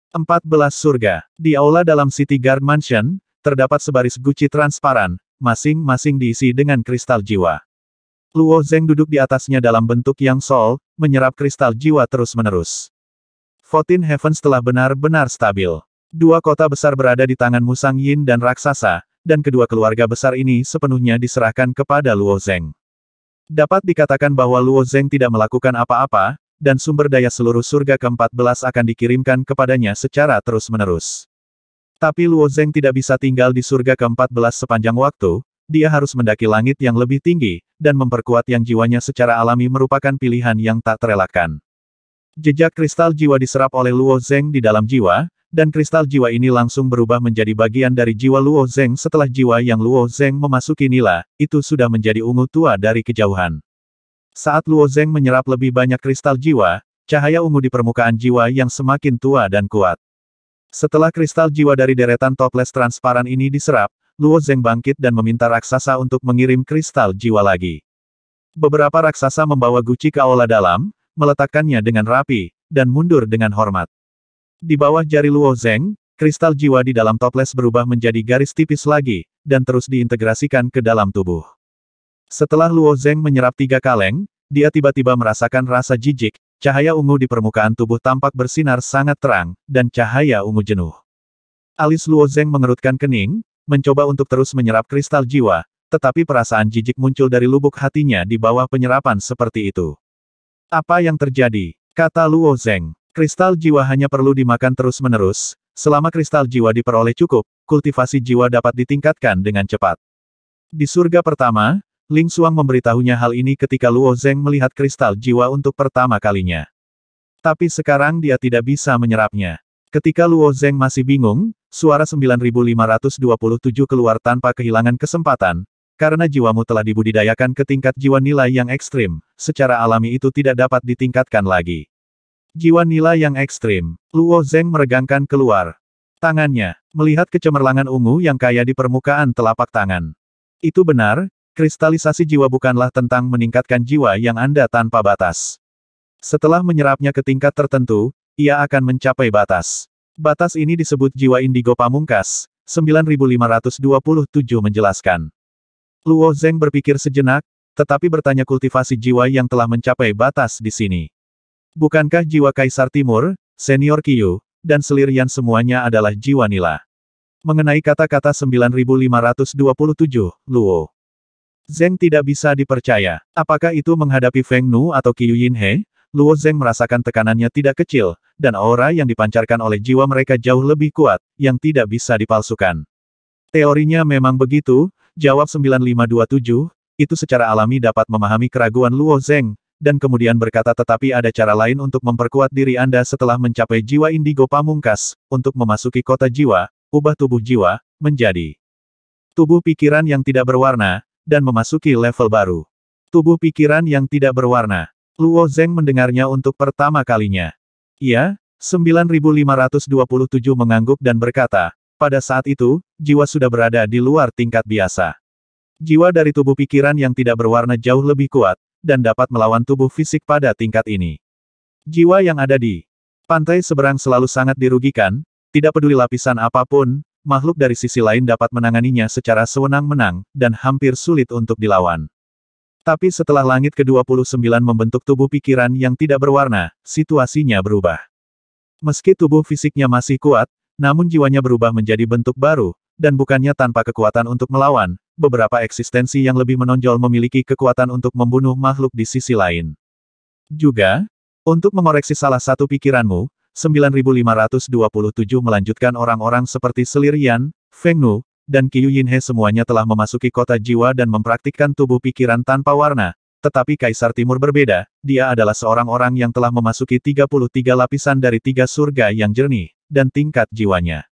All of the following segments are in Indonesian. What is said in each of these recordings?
14 surga. Di aula dalam City Guard Mansion, terdapat sebaris guci transparan, masing-masing diisi dengan kristal jiwa. Luo Zeng duduk di atasnya dalam bentuk yang sol, menyerap kristal jiwa terus-menerus. 14 Heavens telah benar-benar stabil. Dua kota besar berada di tangan Musang Yin dan raksasa, dan kedua keluarga besar ini sepenuhnya diserahkan kepada Luo Zeng. Dapat dikatakan bahwa Luo Zeng tidak melakukan apa-apa, dan sumber daya seluruh surga ke-14 akan dikirimkan kepadanya secara terus-menerus. Tapi Luo Zeng tidak bisa tinggal di surga ke-14 sepanjang waktu, dia harus mendaki langit yang lebih tinggi, dan memperkuat yang jiwanya secara alami merupakan pilihan yang tak terelakkan. Jejak kristal jiwa diserap oleh Luo Zeng di dalam jiwa, dan kristal jiwa ini langsung berubah menjadi bagian dari jiwa Luo Zeng setelah jiwa yang Luo Zeng memasuki nila, itu sudah menjadi ungu tua dari kejauhan. Saat Luo Zeng menyerap lebih banyak kristal jiwa, cahaya ungu di permukaan jiwa yang semakin tua dan kuat. Setelah kristal jiwa dari deretan toples transparan ini diserap, Luo Zeng bangkit dan meminta raksasa untuk mengirim kristal jiwa lagi. Beberapa raksasa membawa guci ke aula dalam, meletakkannya dengan rapi, dan mundur dengan hormat. Di bawah jari Luo Zeng, kristal jiwa di dalam toples berubah menjadi garis tipis lagi, dan terus diintegrasikan ke dalam tubuh. Setelah Luo Zeng menyerap 3 kaleng, dia tiba-tiba merasakan rasa jijik, cahaya ungu di permukaan tubuh tampak bersinar sangat terang, dan cahaya ungu jenuh. Alis Luo Zeng mengerutkan kening, mencoba untuk terus menyerap kristal jiwa, tetapi perasaan jijik muncul dari lubuk hatinya di bawah penyerapan seperti itu. Apa yang terjadi? Kata Luo Zeng. Kristal jiwa hanya perlu dimakan terus-menerus, selama kristal jiwa diperoleh cukup, kultivasi jiwa dapat ditingkatkan dengan cepat. Di surga pertama, Ling Xuang memberitahunya hal ini ketika Luo Zeng melihat kristal jiwa untuk pertama kalinya. Tapi sekarang dia tidak bisa menyerapnya. Ketika Luo Zeng masih bingung, suara 9527 keluar tanpa kehilangan kesempatan, karena jiwamu telah dibudidayakan ke tingkat jiwa nilai yang ekstrim, secara alami itu tidak dapat ditingkatkan lagi. Jiwa nilai yang ekstrim. Luo Zeng meregangkan keluar tangannya, melihat kecemerlangan ungu yang kaya di permukaan telapak tangan. Itu benar, kristalisasi jiwa bukanlah tentang meningkatkan jiwa yang Anda tanpa batas. Setelah menyerapnya ke tingkat tertentu, ia akan mencapai batas. Batas ini disebut jiwa indigo pamungkas, 9527 menjelaskan. Luo Zeng berpikir sejenak, tetapi bertanya kultivasi jiwa yang telah mencapai batas di sini. Bukankah jiwa Kaisar Timur, Senior Qiyu, dan Selirian semuanya adalah jiwa nila? Mengenai kata-kata 9527, Luo Zeng tidak bisa dipercaya. Apakah itu menghadapi Feng Nu atau Qiyu Yinhe? Luo Zeng merasakan tekanannya tidak kecil, dan aura yang dipancarkan oleh jiwa mereka jauh lebih kuat, yang tidak bisa dipalsukan. Teorinya memang begitu, jawab 9527, itu secara alami dapat memahami keraguan Luo Zeng, dan kemudian berkata tetapi ada cara lain untuk memperkuat diri Anda setelah mencapai jiwa indigo pamungkas, untuk memasuki kota jiwa, ubah tubuh jiwa, menjadi tubuh pikiran yang tidak berwarna, dan memasuki level baru. Tubuh pikiran yang tidak berwarna. Luo Zeng mendengarnya untuk pertama kalinya. Iya, 9527 mengangguk dan berkata, pada saat itu, jiwa sudah berada di luar tingkat biasa. Jiwa dari tubuh pikiran yang tidak berwarna jauh lebih kuat, dan dapat melawan tubuh fisik pada tingkat ini. Jiwa yang ada di pantai seberang selalu sangat dirugikan, tidak peduli lapisan apapun, makhluk dari sisi lain dapat menanganinya secara sewenang-wenang, dan hampir sulit untuk dilawan. Tapi setelah langit ke-29 membentuk tubuh pikiran yang tidak berwarna, situasinya berubah. Meski tubuh fisiknya masih kuat, namun jiwanya berubah menjadi bentuk baru, dan bukannya tanpa kekuatan untuk melawan, beberapa eksistensi yang lebih menonjol memiliki kekuatan untuk membunuh makhluk di sisi lain. Juga, untuk mengoreksi salah satu pikiranmu, 9527 melanjutkan orang-orang seperti Selirian, Feng Nu, dan Qiyu Yinhe semuanya telah memasuki kota jiwa dan mempraktikkan tubuh pikiran tanpa warna, tetapi Kaisar Timur berbeda, dia adalah seorang orang yang telah memasuki 33 lapisan dari 3 surga yang jernih, dan tingkat jiwanya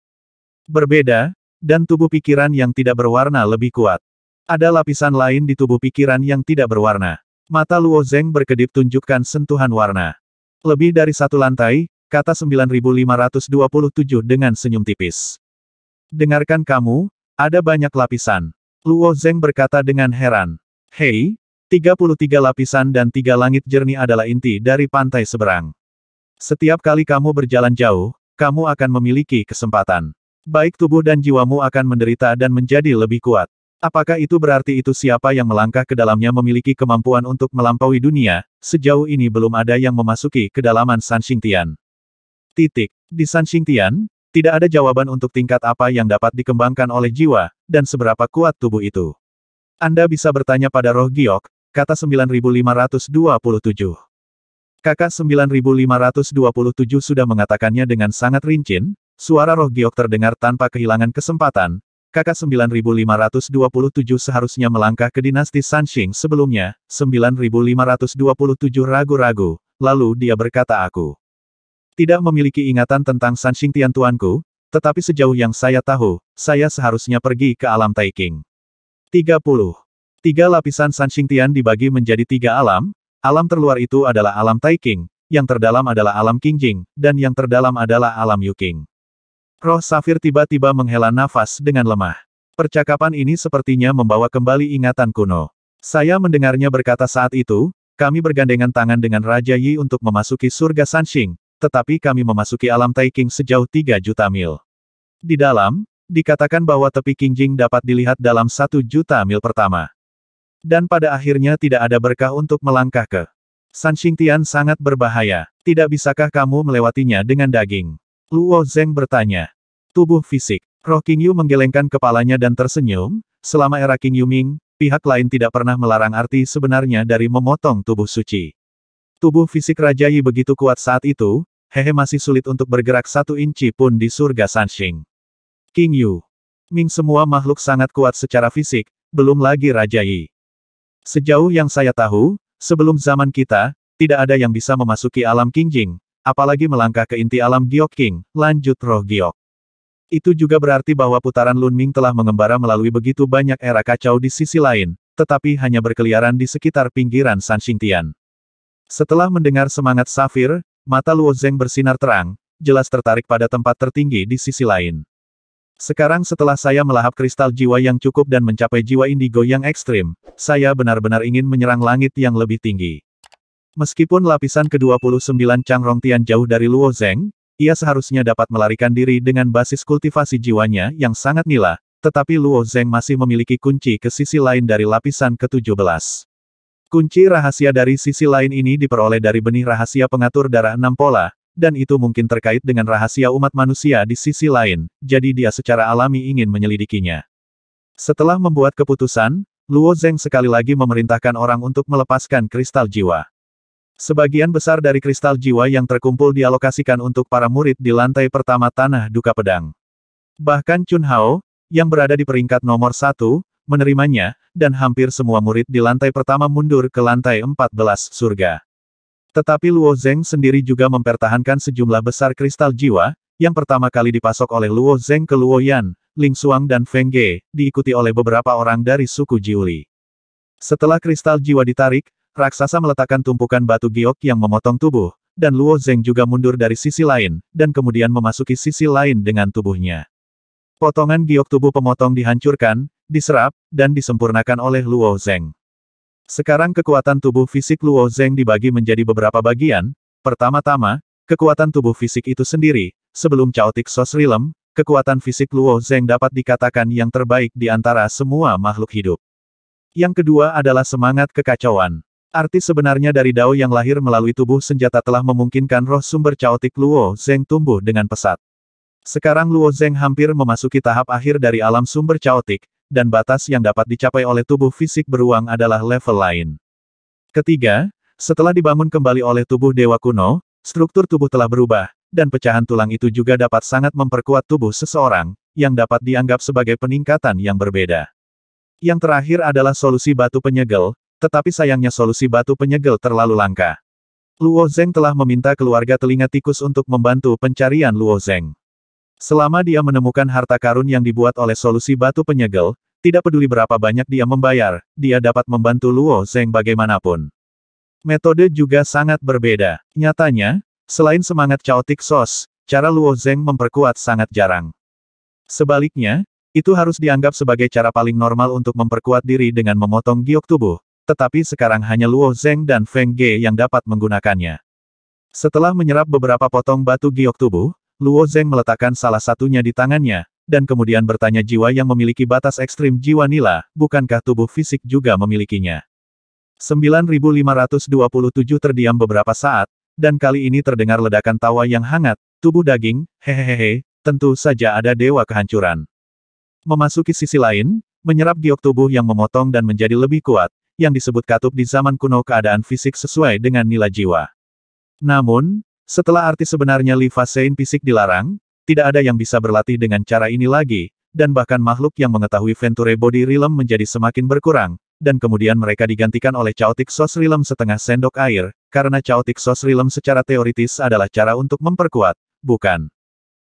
berbeda, dan tubuh pikiran yang tidak berwarna lebih kuat. Ada lapisan lain di tubuh pikiran yang tidak berwarna. Mata Luo Zeng berkedip tunjukkan sentuhan warna. Lebih dari satu lantai, kata 9527 dengan senyum tipis. Dengarkan kamu, ada banyak lapisan. Luo Zeng berkata dengan heran. Hei, 33 lapisan dan 3 langit jernih adalah inti dari pantai seberang. Setiap kali kamu berjalan jauh, kamu akan memiliki kesempatan. Baik tubuh dan jiwamu akan menderita dan menjadi lebih kuat. Apakah itu berarti itu siapa yang melangkah ke dalamnya memiliki kemampuan untuk melampaui dunia? Sejauh ini belum ada yang memasuki kedalaman Sanxingtian. Titik. Di Sanxingtian, tidak ada jawaban untuk tingkat apa yang dapat dikembangkan oleh jiwa, dan seberapa kuat tubuh itu. Anda bisa bertanya pada roh giok, kata 9527. Kakak 9527 sudah mengatakannya dengan sangat rincin, suara roh giok terdengar tanpa kehilangan kesempatan. Kakak 9527 seharusnya melangkah ke dinasti Sanxing sebelumnya. 9527 ragu-ragu, lalu dia berkata, aku tidak memiliki ingatan tentang Sanxingtian tuanku, tetapi sejauh yang saya tahu, saya seharusnya pergi ke alam Taiking. 30. Tiga lapisan Sanxingtian dibagi menjadi tiga alam. Alam terluar itu adalah alam Taiking, yang terdalam adalah alam Qingjing, dan yang terdalam adalah alam Yuking. Roh Safir tiba-tiba menghela nafas dengan lemah. Percakapan ini sepertinya membawa kembali ingatan kuno. Saya mendengarnya berkata saat itu, kami bergandengan tangan dengan Raja Yi untuk memasuki surga Sanxing, tetapi kami memasuki alam Taiking sejauh 3 juta mil. Di dalam, dikatakan bahwa tepi Qingjing dapat dilihat dalam 1 juta mil pertama. Dan pada akhirnya tidak ada berkah untuk melangkah ke Sanxingtian sangat berbahaya. Tidak bisakah kamu melewatinya dengan daging? Luo Zeng bertanya. Tubuh fisik. Roh Qingyu menggelengkan kepalanya dan tersenyum. Selama era Qingyu Ming, pihak lain tidak pernah melarang arti sebenarnya dari memotong tubuh suci. Tubuh fisik Raja Yi begitu kuat saat itu, masih sulit untuk bergerak 1 inci pun di surga Sanxing. Qingyu Ming semua makhluk sangat kuat secara fisik, belum lagi Raja Yi. Sejauh yang saya tahu, sebelum zaman kita, tidak ada yang bisa memasuki alam Qingjing, apalagi melangkah ke inti alam Giok King, lanjut roh Giok. Itu juga berarti bahwa putaran Lun Ming telah mengembara melalui begitu banyak era kacau di sisi lain, tetapi hanya berkeliaran di sekitar pinggiran Sanxingtian. Setelah mendengar semangat Safir, mata Luo Zeng bersinar terang, jelas tertarik pada tempat tertinggi di sisi lain. Sekarang setelah saya melahap kristal jiwa yang cukup dan mencapai jiwa indigo yang ekstrim, saya benar-benar ingin menyerang langit yang lebih tinggi. Meskipun lapisan ke-29 Changrong Tian jauh dari Luo Zeng, ia seharusnya dapat melarikan diri dengan basis kultivasi jiwanya yang sangat nila, tetapi Luo Zeng masih memiliki kunci ke sisi lain dari lapisan ke-17. Kunci rahasia dari sisi lain ini diperoleh dari benih rahasia pengatur darah 6 pola, dan itu mungkin terkait dengan rahasia umat manusia di sisi lain, jadi dia secara alami ingin menyelidikinya. Setelah membuat keputusan, Luo Zeng sekali lagi memerintahkan orang untuk melepaskan kristal jiwa. Sebagian besar dari kristal jiwa yang terkumpul dialokasikan untuk para murid di lantai pertama Tanah Duka Pedang. Bahkan Chun Hao, yang berada di peringkat nomor 1, menerimanya, dan hampir semua murid di lantai pertama mundur ke lantai 14 surga. Tetapi Luo Zeng sendiri juga mempertahankan sejumlah besar kristal jiwa, yang pertama kali dipasok oleh Luo Zeng ke Luo Yan, Ling Xuang dan Feng Ge, diikuti oleh beberapa orang dari suku Jiuli. Setelah kristal jiwa ditarik, raksasa meletakkan tumpukan batu giok yang memotong tubuh, dan Luo Zeng juga mundur dari sisi lain, dan kemudian memasuki sisi lain dengan tubuhnya. Potongan giok tubuh pemotong dihancurkan, diserap, dan disempurnakan oleh Luo Zeng. Sekarang kekuatan tubuh fisik Luo Zeng dibagi menjadi beberapa bagian. Pertama-tama, kekuatan tubuh fisik itu sendiri, sebelum Chaotic Source Realm, kekuatan fisik Luo Zeng dapat dikatakan yang terbaik di antara semua makhluk hidup. Yang kedua adalah semangat kekacauan. Arti sebenarnya dari Dao yang lahir melalui tubuh senjata telah memungkinkan roh sumber Chaotic Luo Zeng tumbuh dengan pesat. Sekarang Luo Zeng hampir memasuki tahap akhir dari alam sumber Chaotic, dan batas yang dapat dicapai oleh tubuh fisik beruang adalah level lain. Ketiga, setelah dibangun kembali oleh tubuh dewa kuno, struktur tubuh telah berubah, dan pecahan tulang itu juga dapat sangat memperkuat tubuh seseorang, yang dapat dianggap sebagai peningkatan yang berbeda. Yang terakhir adalah solusi batu penyegel, tetapi sayangnya solusi batu penyegel terlalu langka. Luo Zeng telah meminta keluarga telinga tikus untuk membantu pencarian Luo Zeng. Selama dia menemukan harta karun yang dibuat oleh solusi batu penyegel, tidak peduli berapa banyak dia membayar, dia dapat membantu Luo Zeng bagaimanapun. Metode juga sangat berbeda. Nyatanya, selain semangat Chaotic Source, cara Luo Zeng memperkuat sangat jarang. Sebaliknya, itu harus dianggap sebagai cara paling normal untuk memperkuat diri dengan memotong giok tubuh, tetapi sekarang hanya Luo Zeng dan Feng Ge yang dapat menggunakannya. Setelah menyerap beberapa potong batu giok tubuh, Luo Zeng meletakkan salah satunya di tangannya, dan kemudian bertanya jiwa yang memiliki batas ekstrim jiwa nila, bukankah tubuh fisik juga memilikinya? 9527 terdiam beberapa saat, dan kali ini terdengar ledakan tawa yang hangat, tubuh daging, hehehe, tentu saja ada dewa kehancuran. Memasuki sisi lain, menyerap giok tubuh yang memotong dan menjadi lebih kuat, yang disebut katup di zaman kuno keadaan fisik sesuai dengan nila jiwa. Namun, setelah arti sebenarnya Li Fasein fisik dilarang, tidak ada yang bisa berlatih dengan cara ini lagi, dan bahkan makhluk yang mengetahui Venture Body Realm menjadi semakin berkurang, dan kemudian mereka digantikan oleh Chaotic Source Realm setengah sendok air, karena Chaotic Source Realm secara teoritis adalah cara untuk memperkuat, bukan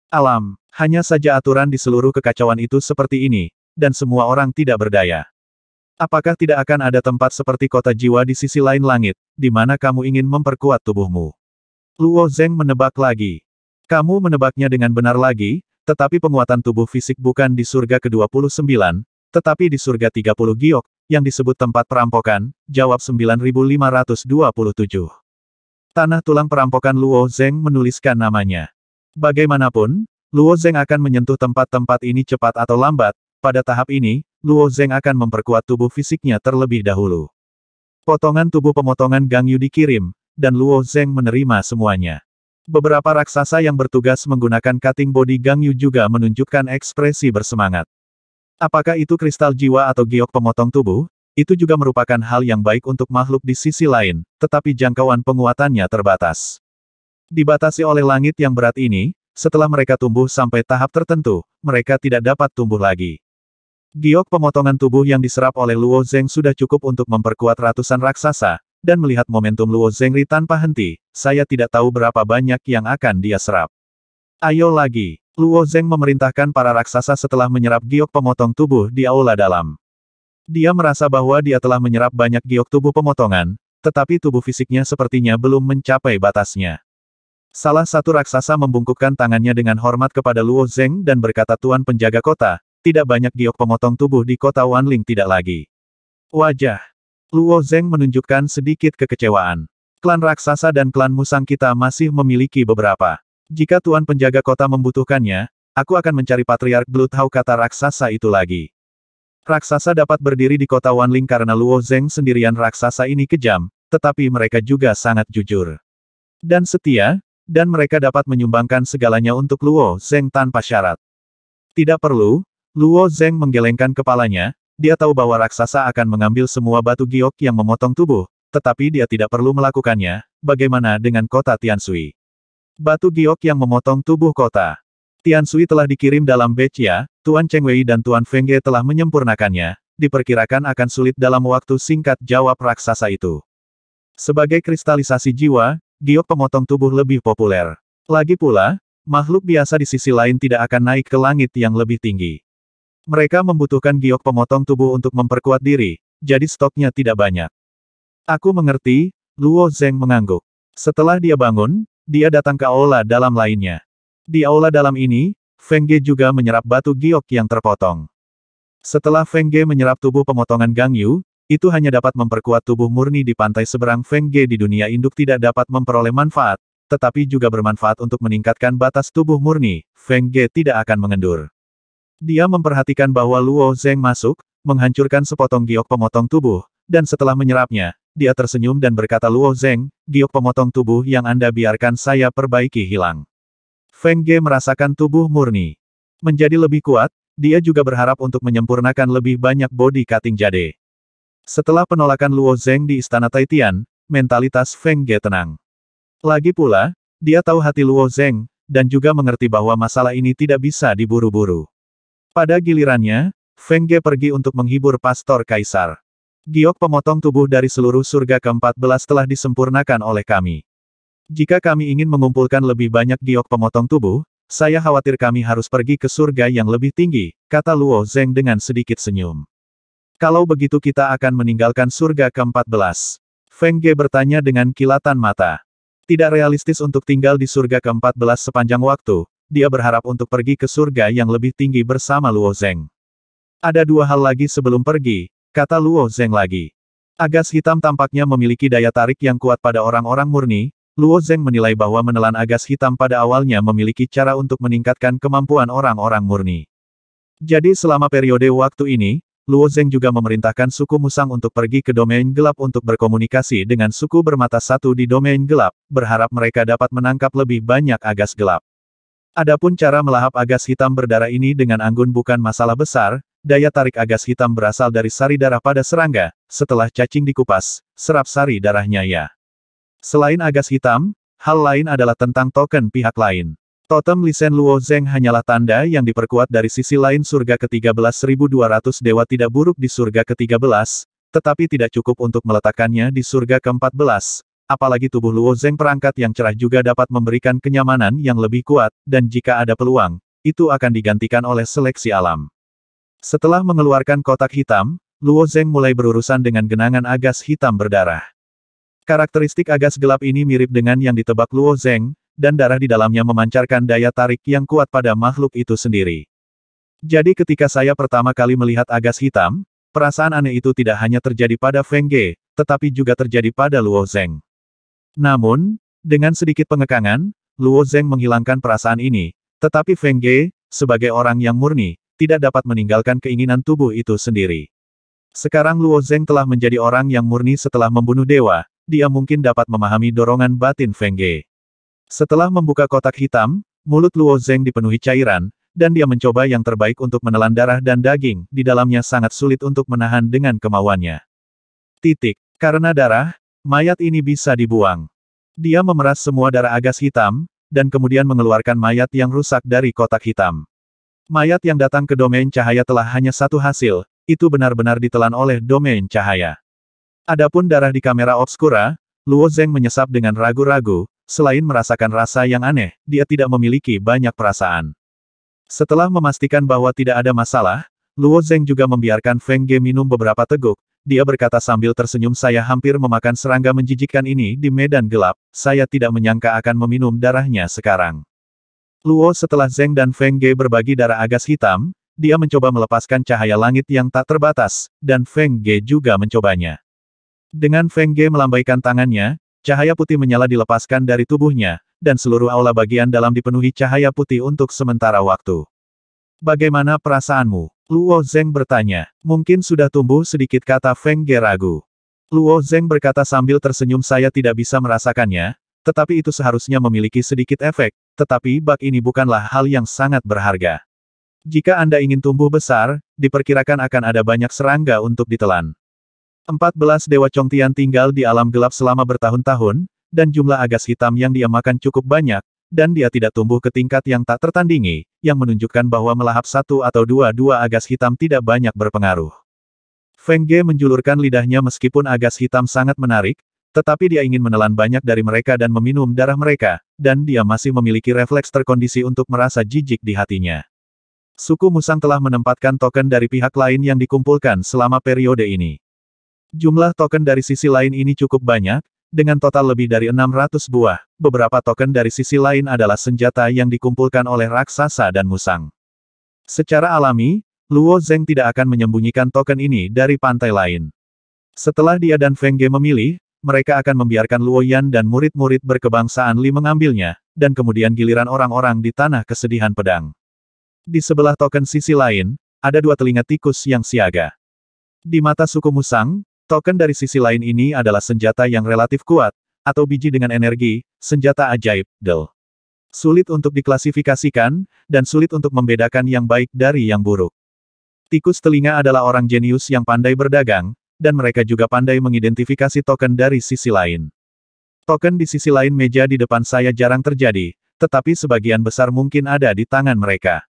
alam. Hanya saja aturan di seluruh kekacauan itu seperti ini, dan semua orang tidak berdaya. Apakah tidak akan ada tempat seperti kota jiwa di sisi lain langit, di mana kamu ingin memperkuat tubuhmu? Luo Zeng menebak lagi. Kamu menebaknya dengan benar lagi, tetapi penguatan tubuh fisik bukan di surga ke-29, tetapi di surga 30 giok, yang disebut tempat perampokan, jawab 9527. Tanah tulang perampokan Luo Zeng menuliskan namanya. Bagaimanapun, Luo Zeng akan menyentuh tempat-tempat ini cepat atau lambat, pada tahap ini, Luo Zeng akan memperkuat tubuh fisiknya terlebih dahulu. Potongan tubuh pemotongan Gangyu dikirim, dan Luo Zeng menerima semuanya. Beberapa raksasa yang bertugas menggunakan cutting body Gangyu juga menunjukkan ekspresi bersemangat. Apakah itu kristal jiwa atau giok pemotong tubuh? Itu juga merupakan hal yang baik untuk makhluk di sisi lain, tetapi jangkauan penguatannya terbatas. Dibatasi oleh langit yang berat ini, setelah mereka tumbuh sampai tahap tertentu, mereka tidak dapat tumbuh lagi. Giok pemotongan tubuh yang diserap oleh Luo Zeng sudah cukup untuk memperkuat ratusan raksasa, dan melihat momentum Luo Zengri tanpa henti, saya tidak tahu berapa banyak yang akan dia serap. Ayo lagi. Luo Zeng memerintahkan para raksasa setelah menyerap giok pemotong tubuh di aula dalam. Dia merasa bahwa dia telah menyerap banyak giok tubuh pemotongan, tetapi tubuh fisiknya sepertinya belum mencapai batasnya. Salah satu raksasa membungkukkan tangannya dengan hormat kepada Luo Zeng dan berkata, Tuan penjaga kota, tidak banyak giok pemotong tubuh di kota Wanling tidak lagi. Wajah Luo Zeng menunjukkan sedikit kekecewaan. Klan raksasa dan klan musang kita masih memiliki beberapa. Jika Tuan penjaga kota membutuhkannya, aku akan mencari Patriark Bloodhawk, kata raksasa itu lagi. Raksasa dapat berdiri di kota Wanling karena Luo Zeng sendirian. Raksasa ini kejam, tetapi mereka juga sangat jujur dan setia, dan mereka dapat menyumbangkan segalanya untuk Luo Zeng tanpa syarat. Tidak perlu. Luo Zeng menggelengkan kepalanya. Dia tahu bahwa raksasa akan mengambil semua batu giok yang memotong tubuh, tetapi dia tidak perlu melakukannya. Bagaimana dengan kota Tianshui? Batu giok yang memotong tubuh kota Tianshui telah dikirim dalam batch ya, Tuan Cheng Wei dan Tuan Feng Ge telah menyempurnakannya, diperkirakan akan sulit dalam waktu singkat, jawab raksasa itu. Sebagai kristalisasi jiwa, giok pemotong tubuh lebih populer. Lagi pula, makhluk biasa di sisi lain tidak akan naik ke langit yang lebih tinggi. Mereka membutuhkan giok pemotong tubuh untuk memperkuat diri, jadi stoknya tidak banyak. Aku mengerti, Luo Zeng mengangguk. Setelah dia bangun, dia datang ke aula dalam lainnya. Di aula dalam ini, Feng Ge juga menyerap batu giok yang terpotong. Setelah Feng Ge menyerap tubuh pemotongan Gangyu, itu hanya dapat memperkuat tubuh murni di pantai seberang. Feng Ge di dunia induk tidak dapat memperoleh manfaat, tetapi juga bermanfaat untuk meningkatkan batas tubuh murni. Feng Ge tidak akan mengendur. Dia memperhatikan bahwa Luo Zeng masuk, menghancurkan sepotong giok pemotong tubuh, dan setelah menyerapnya, dia tersenyum dan berkata, Luo Zeng, giok pemotong tubuh yang Anda biarkan saya perbaiki hilang. Feng Ge merasakan tubuh murni menjadi lebih kuat, dia juga berharap untuk menyempurnakan lebih banyak body cutting jade. Setelah penolakan Luo Zeng di Istana Taitian, mentalitas Feng Ge tenang. Lagi pula, dia tahu hati Luo Zeng, dan juga mengerti bahwa masalah ini tidak bisa diburu-buru. Pada gilirannya, Feng Ge pergi untuk menghibur Pastor Kaisar. Giok pemotong tubuh dari seluruh surga ke-14 telah disempurnakan oleh kami. Jika kami ingin mengumpulkan lebih banyak giok pemotong tubuh, saya khawatir kami harus pergi ke surga yang lebih tinggi, kata Luo Zeng dengan sedikit senyum. Kalau begitu kita akan meninggalkan surga ke-14. Feng Ge bertanya dengan kilatan mata. Tidak realistis untuk tinggal di surga ke-14 sepanjang waktu. Dia berharap untuk pergi ke surga yang lebih tinggi bersama Luo Zeng. Ada dua hal lagi sebelum pergi, kata Luo Zeng lagi. Agas hitam tampaknya memiliki daya tarik yang kuat pada orang-orang murni, Luo Zeng menilai bahwa menelan agas hitam pada awalnya memiliki cara untuk meningkatkan kemampuan orang-orang murni. Jadi selama periode waktu ini, Luo Zeng juga memerintahkan suku Musang untuk pergi ke domain gelap untuk berkomunikasi dengan suku bermata satu di domain gelap, berharap mereka dapat menangkap lebih banyak agas gelap. Adapun cara melahap agas hitam berdarah ini dengan anggun bukan masalah besar, daya tarik agas hitam berasal dari sari darah pada serangga, setelah cacing dikupas, serap sari darahnya ya. Selain agas hitam, hal lain adalah tentang token pihak lain. Totem Lisen Luo Zeng hanyalah tanda yang diperkuat dari sisi lain surga ke-13.200 dewa tidak buruk di surga ke-13, tetapi tidak cukup untuk meletakkannya di surga ke-14, apalagi tubuh Luo Zeng perangkat yang cerah juga dapat memberikan kenyamanan yang lebih kuat, dan jika ada peluang, itu akan digantikan oleh seleksi alam. Setelah mengeluarkan kotak hitam, Luo Zeng mulai berurusan dengan genangan agas hitam berdarah. Karakteristik agas gelap ini mirip dengan yang ditebak Luo Zeng, dan darah di dalamnya memancarkan daya tarik yang kuat pada makhluk itu sendiri. Jadi ketika saya pertama kali melihat agas hitam, perasaan aneh itu tidak hanya terjadi pada Feng Ge, tetapi juga terjadi pada Luo Zeng. Namun, dengan sedikit pengekangan, Luo Zeng menghilangkan perasaan ini, tetapi Feng Ge, sebagai orang yang murni, tidak dapat meninggalkan keinginan tubuh itu sendiri. Sekarang Luo Zeng telah menjadi orang yang murni setelah membunuh dewa, dia mungkin dapat memahami dorongan batin Feng Ge. Setelah membuka kotak hitam, mulut Luo Zeng dipenuhi cairan, dan dia mencoba yang terbaik untuk menelan darah dan daging, di dalamnya sangat sulit untuk menahan dengan kemauannya. Karena darah, mayat ini bisa dibuang. Dia memeras semua darah agas hitam, dan kemudian mengeluarkan mayat yang rusak dari kotak hitam. Mayat yang datang ke domain cahaya telah hanya satu hasil, itu benar-benar ditelan oleh domain cahaya. Adapun darah di kamera obskura, Luo Zeng menyesap dengan ragu-ragu, selain merasakan rasa yang aneh, dia tidak memiliki banyak perasaan. Setelah memastikan bahwa tidak ada masalah, Luo Zeng juga membiarkan Feng Ge minum beberapa teguk, dia berkata sambil tersenyum saya hampir memakan serangga menjijikkan ini di medan gelap, saya tidak menyangka akan meminum darahnya sekarang. Luo setelah Zeng dan Feng Ge berbagi darah agas hitam, dia mencoba melepaskan cahaya langit yang tak terbatas, dan Feng Ge juga mencobanya. Dengan Feng Ge melambaikan tangannya, cahaya putih menyala dilepaskan dari tubuhnya, dan seluruh aula bagian dalam dipenuhi cahaya putih untuk sementara waktu. Bagaimana perasaanmu? Luo Zeng bertanya. Mungkin sudah tumbuh sedikit kata Feng Ge ragu. Luo Zeng berkata sambil tersenyum saya tidak bisa merasakannya, tetapi itu seharusnya memiliki sedikit efek, tetapi bak ini bukanlah hal yang sangat berharga. Jika Anda ingin tumbuh besar, diperkirakan akan ada banyak serangga untuk ditelan. 14 Dewa Chongtian tinggal di alam gelap selama bertahun-tahun, dan jumlah agas hitam yang dia makan cukup banyak, dan dia tidak tumbuh ke tingkat yang tak tertandingi, yang menunjukkan bahwa melahap satu atau dua agas hitam tidak banyak berpengaruh. Feng Ge menjulurkan lidahnya meskipun agas hitam sangat menarik, tetapi dia ingin menelan banyak dari mereka dan meminum darah mereka, dan dia masih memiliki refleks terkondisi untuk merasa jijik di hatinya. Suku Musang telah menempatkan token dari pihak lain yang dikumpulkan selama periode ini. Jumlah token dari sisi lain ini cukup banyak, dengan total lebih dari 600 buah, beberapa token dari sisi lain adalah senjata yang dikumpulkan oleh raksasa dan musang. Secara alami, Luo Zeng tidak akan menyembunyikan token ini dari pantai lain. Setelah dia dan Feng Ge memilih, mereka akan membiarkan Luo Yan dan murid-murid berkebangsaan Li mengambilnya, dan kemudian giliran orang-orang di tanah kesedihan pedang. Di sebelah token sisi lain, ada dua telinga tikus yang siaga. Di mata suku Musang, token dari sisi lain ini adalah senjata yang relatif kuat, atau biji dengan energi, senjata ajaib, Del. Sulit untuk diklasifikasikan, dan sulit untuk membedakan yang baik dari yang buruk. Tikus telinga adalah orang jenius yang pandai berdagang, dan mereka juga pandai mengidentifikasi token dari sisi lain. Token di sisi lain meja di depan saya jarang terjadi, tetapi sebagian besar mungkin ada di tangan mereka.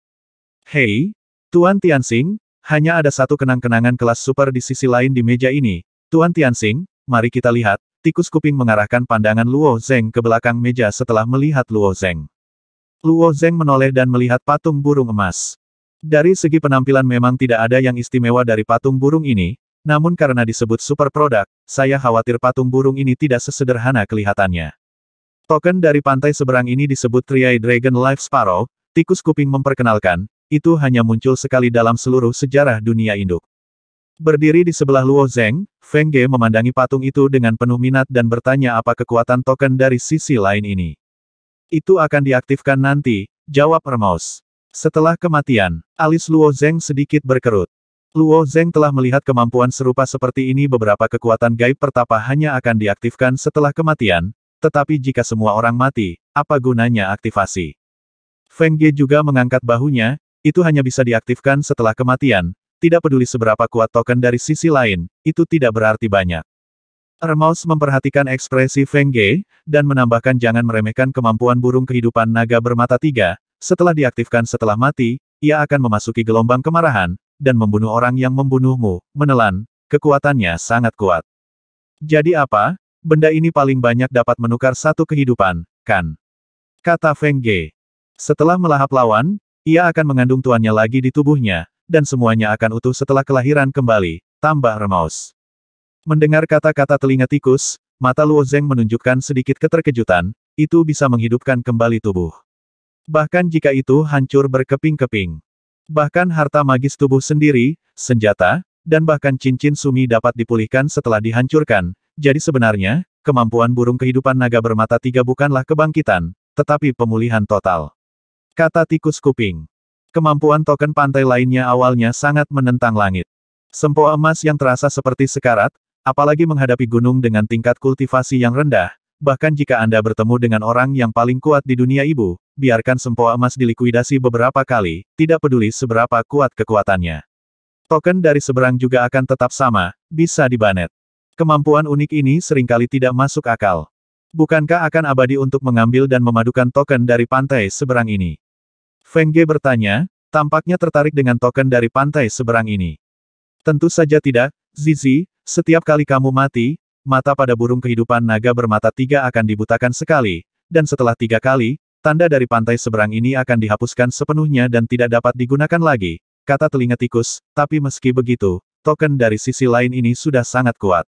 Hei, Tuan Tianxing, hanya ada satu kenang-kenangan kelas super di sisi lain di meja ini. Tuan Tianxing, mari kita lihat. Tikus kuping mengarahkan pandangan Luo Zeng ke belakang meja setelah melihat Luo Zeng. Luo Zeng menoleh dan melihat patung burung emas. Dari segi penampilan memang tidak ada yang istimewa dari patung burung ini, namun karena disebut super produk, saya khawatir patung burung ini tidak sesederhana kelihatannya. Token dari pantai seberang ini disebut Three-Eyed Dragon Life Sparrow, tikus kuping memperkenalkan, itu hanya muncul sekali dalam seluruh sejarah dunia induk. Berdiri di sebelah Luo Zeng, Feng Ge memandangi patung itu dengan penuh minat dan bertanya apa kekuatan token dari sisi lain ini. Itu akan diaktifkan nanti, jawab Hermos. Setelah kematian, alis Luo Zeng sedikit berkerut. Luo Zeng telah melihat kemampuan serupa seperti ini beberapa kekuatan gaib pertapa hanya akan diaktifkan setelah kematian, tetapi jika semua orang mati, apa gunanya aktivasi? Feng Ge juga mengangkat bahunya, itu hanya bisa diaktifkan setelah kematian, tidak peduli seberapa kuat token dari sisi lain, itu tidak berarti banyak. Hermos memperhatikan ekspresi Feng Ge, dan menambahkan jangan meremehkan kemampuan burung kehidupan naga bermata tiga, setelah diaktifkan setelah mati, ia akan memasuki gelombang kemarahan, dan membunuh orang yang membunuhmu, menelan, kekuatannya sangat kuat. Jadi apa? Benda ini paling banyak dapat menukar satu kehidupan, kan? Kata Feng Ge. Setelah melahap lawan, ia akan mengandung tuannya lagi di tubuhnya, dan semuanya akan utuh setelah kelahiran kembali, tambah Hermos. Mendengar kata-kata telinga tikus, mata Luo Zeng menunjukkan sedikit keterkejutan, itu bisa menghidupkan kembali tubuh. Bahkan jika itu hancur berkeping-keping. Bahkan harta magis tubuh sendiri, senjata, dan bahkan cincin sumi dapat dipulihkan setelah dihancurkan, jadi sebenarnya, kemampuan burung kehidupan naga bermata tiga bukanlah kebangkitan, tetapi pemulihan total. Kata tikus kuping. Kemampuan token pantai lainnya awalnya sangat menentang langit. Sempoa emas yang terasa seperti sekarat, apalagi menghadapi gunung dengan tingkat kultivasi yang rendah, bahkan jika Anda bertemu dengan orang yang paling kuat di dunia ibu, biarkan sempoa emas dilikuidasi beberapa kali, tidak peduli seberapa kuat kekuatannya. Token dari seberang juga akan tetap sama, bisa dibanet. Kemampuan unik ini seringkali tidak masuk akal. Bukankah akan abadi untuk mengambil dan memadukan token dari pantai seberang ini? Feng Ge bertanya, tampaknya tertarik dengan token dari pantai seberang ini. Tentu saja tidak, Zizi, setiap kali kamu mati, mata pada burung kehidupan naga bermata tiga akan dibutakan sekali, dan setelah 3 kali, tanda dari pantai seberang ini akan dihapuskan sepenuhnya dan tidak dapat digunakan lagi, kata telinga tikus, tapi meski begitu, token dari sisi lain ini sudah sangat kuat.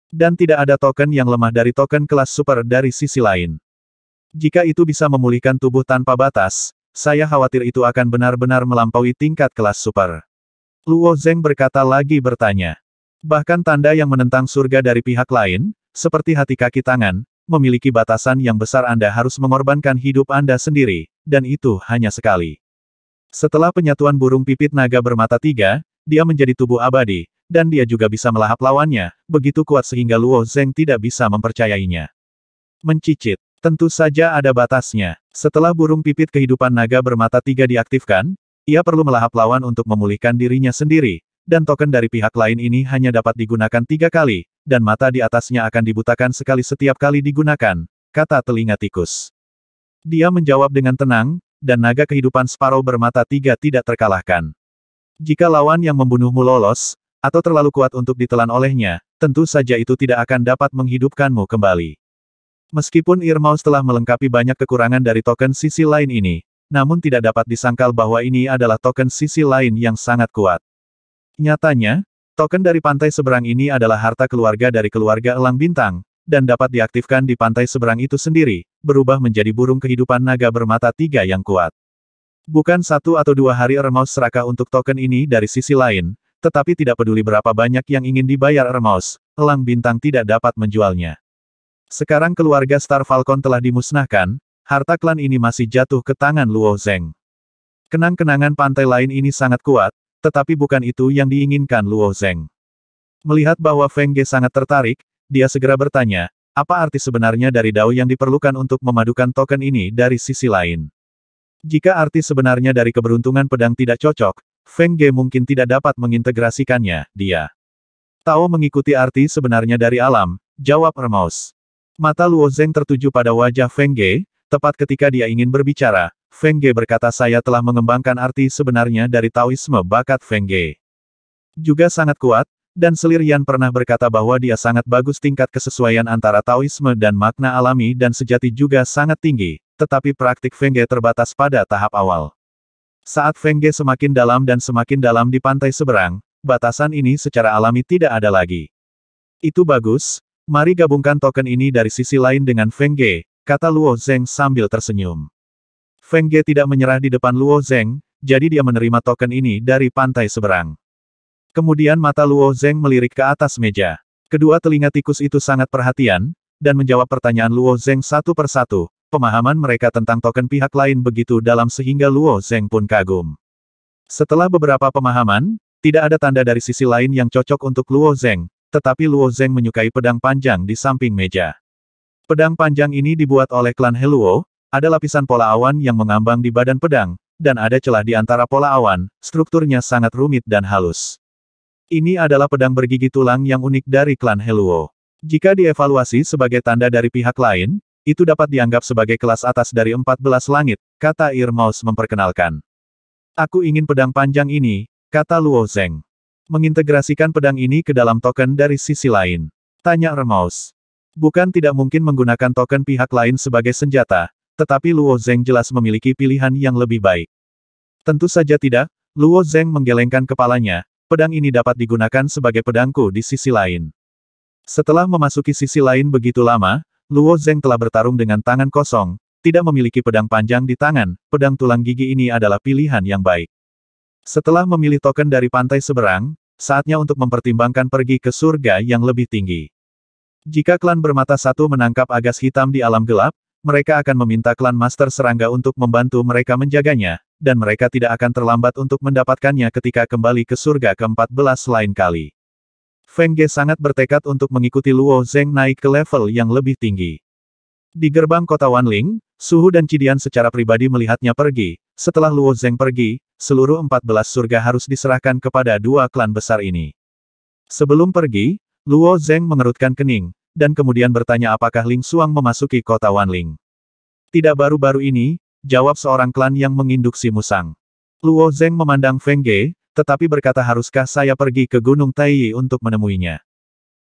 Dan tidak ada token yang lemah dari token kelas super dari sisi lain. Jika itu bisa memulihkan tubuh tanpa batas, saya khawatir itu akan benar-benar melampaui tingkat kelas super. Luo Zeng berkata lagi bertanya. Bahkan tanda yang menentang surga dari pihak lain, seperti hati kaki tangan, memiliki batasan yang besar Anda harus mengorbankan hidup Anda sendiri, dan itu hanya sekali. Setelah penyatuan burung pipit naga bermata tiga, dia menjadi tubuh abadi, dan dia juga bisa melahap lawannya, begitu kuat sehingga Luo Zeng tidak bisa mempercayainya. Mencicit. Tentu saja ada batasnya. Setelah burung pipit kehidupan naga bermata tiga diaktifkan, ia perlu melahap lawan untuk memulihkan dirinya sendiri, dan token dari pihak lain ini hanya dapat digunakan 3 kali, dan mata di atasnya akan dibutakan sekali setiap kali digunakan, kata telinga tikus. Dia menjawab dengan tenang, dan naga kehidupan Sparrow bermata tiga tidak terkalahkan. Jika lawan yang membunuhmu lolos, atau terlalu kuat untuk ditelan olehnya, tentu saja itu tidak akan dapat menghidupkanmu kembali. Meskipun Irmaus telah melengkapi banyak kekurangan dari token sisi lain ini, namun tidak dapat disangkal bahwa ini adalah token sisi lain yang sangat kuat. Nyatanya, token dari pantai seberang ini adalah harta keluarga dari keluarga Elang Bintang, dan dapat diaktifkan di pantai seberang itu sendiri, berubah menjadi burung kehidupan naga bermata tiga yang kuat. Bukan 1 atau 2 hari Irmaus serakah untuk token ini dari sisi lain, tetapi tidak peduli berapa banyak yang ingin dibayar Irmaus, Elang Bintang tidak dapat menjualnya. Sekarang keluarga Star Falcon telah dimusnahkan, harta klan ini masih jatuh ke tangan Luo Zeng. Kenang-kenangan pantai lain ini sangat kuat, tetapi bukan itu yang diinginkan Luo Zeng. Melihat bahwa Feng Ge sangat tertarik, dia segera bertanya, apa arti sebenarnya dari dao yang diperlukan untuk memadukan token ini dari sisi lain? Jika arti sebenarnya dari keberuntungan pedang tidak cocok, Feng Ge mungkin tidak dapat mengintegrasikannya, dia. Tao mengikuti arti sebenarnya dari alam, jawab Hermos. Mata Luo Zeng tertuju pada wajah Feng Ge, tepat ketika dia ingin berbicara, Feng Ge berkata saya telah mengembangkan arti sebenarnya dari Taoisme bakat Feng Ge. Juga sangat kuat, dan Selir Yan pernah berkata bahwa dia sangat bagus tingkat kesesuaian antara Taoisme dan makna alami dan sejati juga sangat tinggi, tetapi praktik Feng Ge terbatas pada tahap awal. Saat Feng Ge semakin dalam di pantai seberang, batasan ini secara alami tidak ada lagi. Itu bagus. Mari gabungkan token ini dari sisi lain dengan Feng Ge, kata Luo Zeng sambil tersenyum. Feng Ge tidak menyerah di depan Luo Zeng, jadi dia menerima token ini dari pantai seberang. Kemudian mata Luo Zeng melirik ke atas meja. Kedua telinga tikus itu sangat perhatian, dan menjawab pertanyaan Luo Zeng satu persatu. Pemahaman mereka tentang token pihak lain begitu dalam sehingga Luo Zeng pun kagum. Setelah beberapa pemahaman, tidak ada tanda dari sisi lain yang cocok untuk Luo Zeng, tetapi Luo Zeng menyukai pedang panjang di samping meja. Pedang panjang ini dibuat oleh klan Heluo, ada lapisan pola awan yang mengambang di badan pedang, dan ada celah di antara pola awan, strukturnya sangat rumit dan halus. Ini adalah pedang bergigi tulang yang unik dari klan Heluo. Jika dievaluasi sebagai tanda dari pihak lain, itu dapat dianggap sebagai kelas atas dari 14 langit, kata Irmaus memperkenalkan. Aku ingin pedang panjang ini, kata Luo Zeng. Mengintegrasikan pedang ini ke dalam token dari sisi lain. Tanya Irmaus. Bukan tidak mungkin menggunakan token pihak lain sebagai senjata, tetapi Luo Zeng jelas memiliki pilihan yang lebih baik. Tentu saja tidak, Luo Zeng menggelengkan kepalanya, pedang ini dapat digunakan sebagai pedangku di sisi lain. Setelah memasuki sisi lain begitu lama, Luo Zeng telah bertarung dengan tangan kosong, tidak memiliki pedang panjang di tangan, pedang tulang gigi ini adalah pilihan yang baik. Setelah memilih token dari pantai seberang, saatnya untuk mempertimbangkan pergi ke surga yang lebih tinggi. Jika klan bermata satu menangkap agas hitam di alam gelap, mereka akan meminta klan Master Serangga untuk membantu mereka menjaganya, dan mereka tidak akan terlambat untuk mendapatkannya ketika kembali ke surga ke-14 lain kali. Feng Ge sangat bertekad untuk mengikuti Luo Zeng naik ke level yang lebih tinggi. Di gerbang kota Wanling, Suhu dan Cidian secara pribadi melihatnya pergi. Setelah Luo Zeng pergi, seluruh 14 surga harus diserahkan kepada dua klan besar ini. Sebelum pergi, Luo Zeng mengerutkan kening, dan kemudian bertanya apakah Ling Xuang memasuki kota Wanling. Tidak baru-baru ini, jawab seorang klan yang menginduksi musang. Luo Zeng memandang Feng Ge, tetapi berkata haruskah saya pergi ke Gunung Taiyi untuk menemuinya.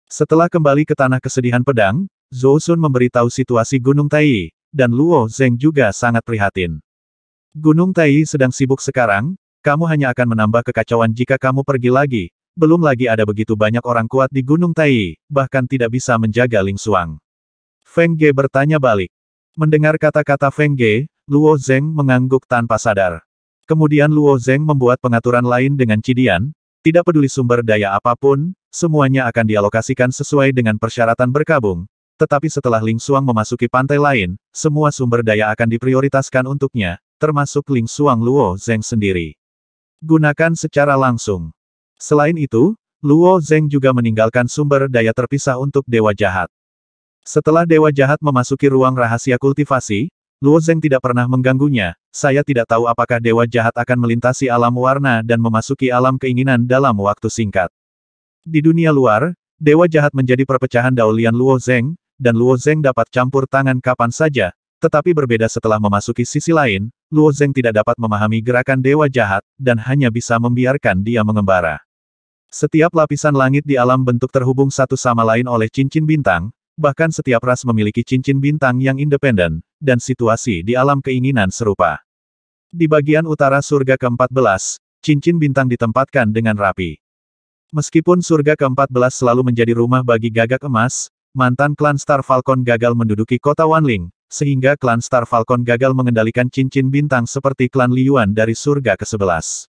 Setelah kembali ke tanah kesedihan pedang, Zhou Xun memberitahu situasi Gunung Taiyi, dan Luo Zeng juga sangat prihatin. Gunung Taiyi sedang sibuk sekarang, kamu hanya akan menambah kekacauan jika kamu pergi lagi. Belum lagi ada begitu banyak orang kuat di Gunung Taiyi, bahkan tidak bisa menjaga Ling Xuang. Feng Ge bertanya balik. Mendengar kata-kata Feng Ge, Luo Zeng mengangguk tanpa sadar. Kemudian Luo Zeng membuat pengaturan lain dengan Cidian, tidak peduli sumber daya apapun, semuanya akan dialokasikan sesuai dengan persyaratan berkabung. Tetapi setelah Ling Xuang memasuki pantai lain, semua sumber daya akan diprioritaskan untuknya, termasuk Ling Xuang Luo Zeng sendiri. Gunakan secara langsung. Selain itu, Luo Zeng juga meninggalkan sumber daya terpisah untuk Dewa Jahat. Setelah Dewa Jahat memasuki ruang rahasia kultivasi, Luo Zeng tidak pernah mengganggunya. Saya tidak tahu apakah Dewa Jahat akan melintasi alam warna dan memasuki alam keinginan dalam waktu singkat. Di dunia luar, Dewa Jahat menjadi perpecahan Daolian Luo Zeng, dan Luo Zeng dapat campur tangan kapan saja, tetapi berbeda setelah memasuki sisi lain, Luo Zeng tidak dapat memahami gerakan Dewa Jahat, dan hanya bisa membiarkan dia mengembara. Setiap lapisan langit di alam bentuk terhubung satu sama lain oleh cincin bintang, bahkan setiap ras memiliki cincin bintang yang independen, dan situasi di alam keinginan serupa. Di bagian utara surga ke-14, cincin bintang ditempatkan dengan rapi. Meskipun surga ke-14 selalu menjadi rumah bagi gagak emas, mantan klan Star Falcon gagal menduduki kota Wanling, sehingga klan Star Falcon gagal mengendalikan cincin bintang seperti klan Liyuan dari surga ke-11.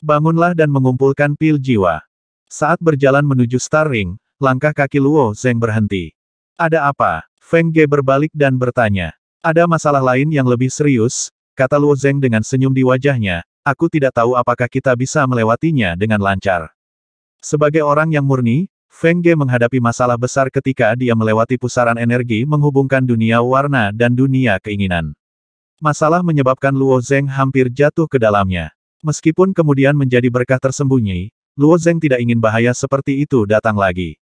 Bangunlah dan mengumpulkan pil jiwa. Saat berjalan menuju Star Ring, langkah kaki Luo Zeng berhenti. Ada apa? Feng Ge berbalik dan bertanya. Ada masalah lain yang lebih serius, kata Luo Zeng dengan senyum di wajahnya, aku tidak tahu apakah kita bisa melewatinya dengan lancar. Sebagai orang yang murni, Feng Ge menghadapi masalah besar ketika dia melewati pusaran energi menghubungkan dunia warna dan dunia keinginan. Masalah menyebabkan Luo Zeng hampir jatuh ke dalamnya. Meskipun kemudian menjadi berkah tersembunyi, Luo Zeng tidak ingin bahaya seperti itu datang lagi.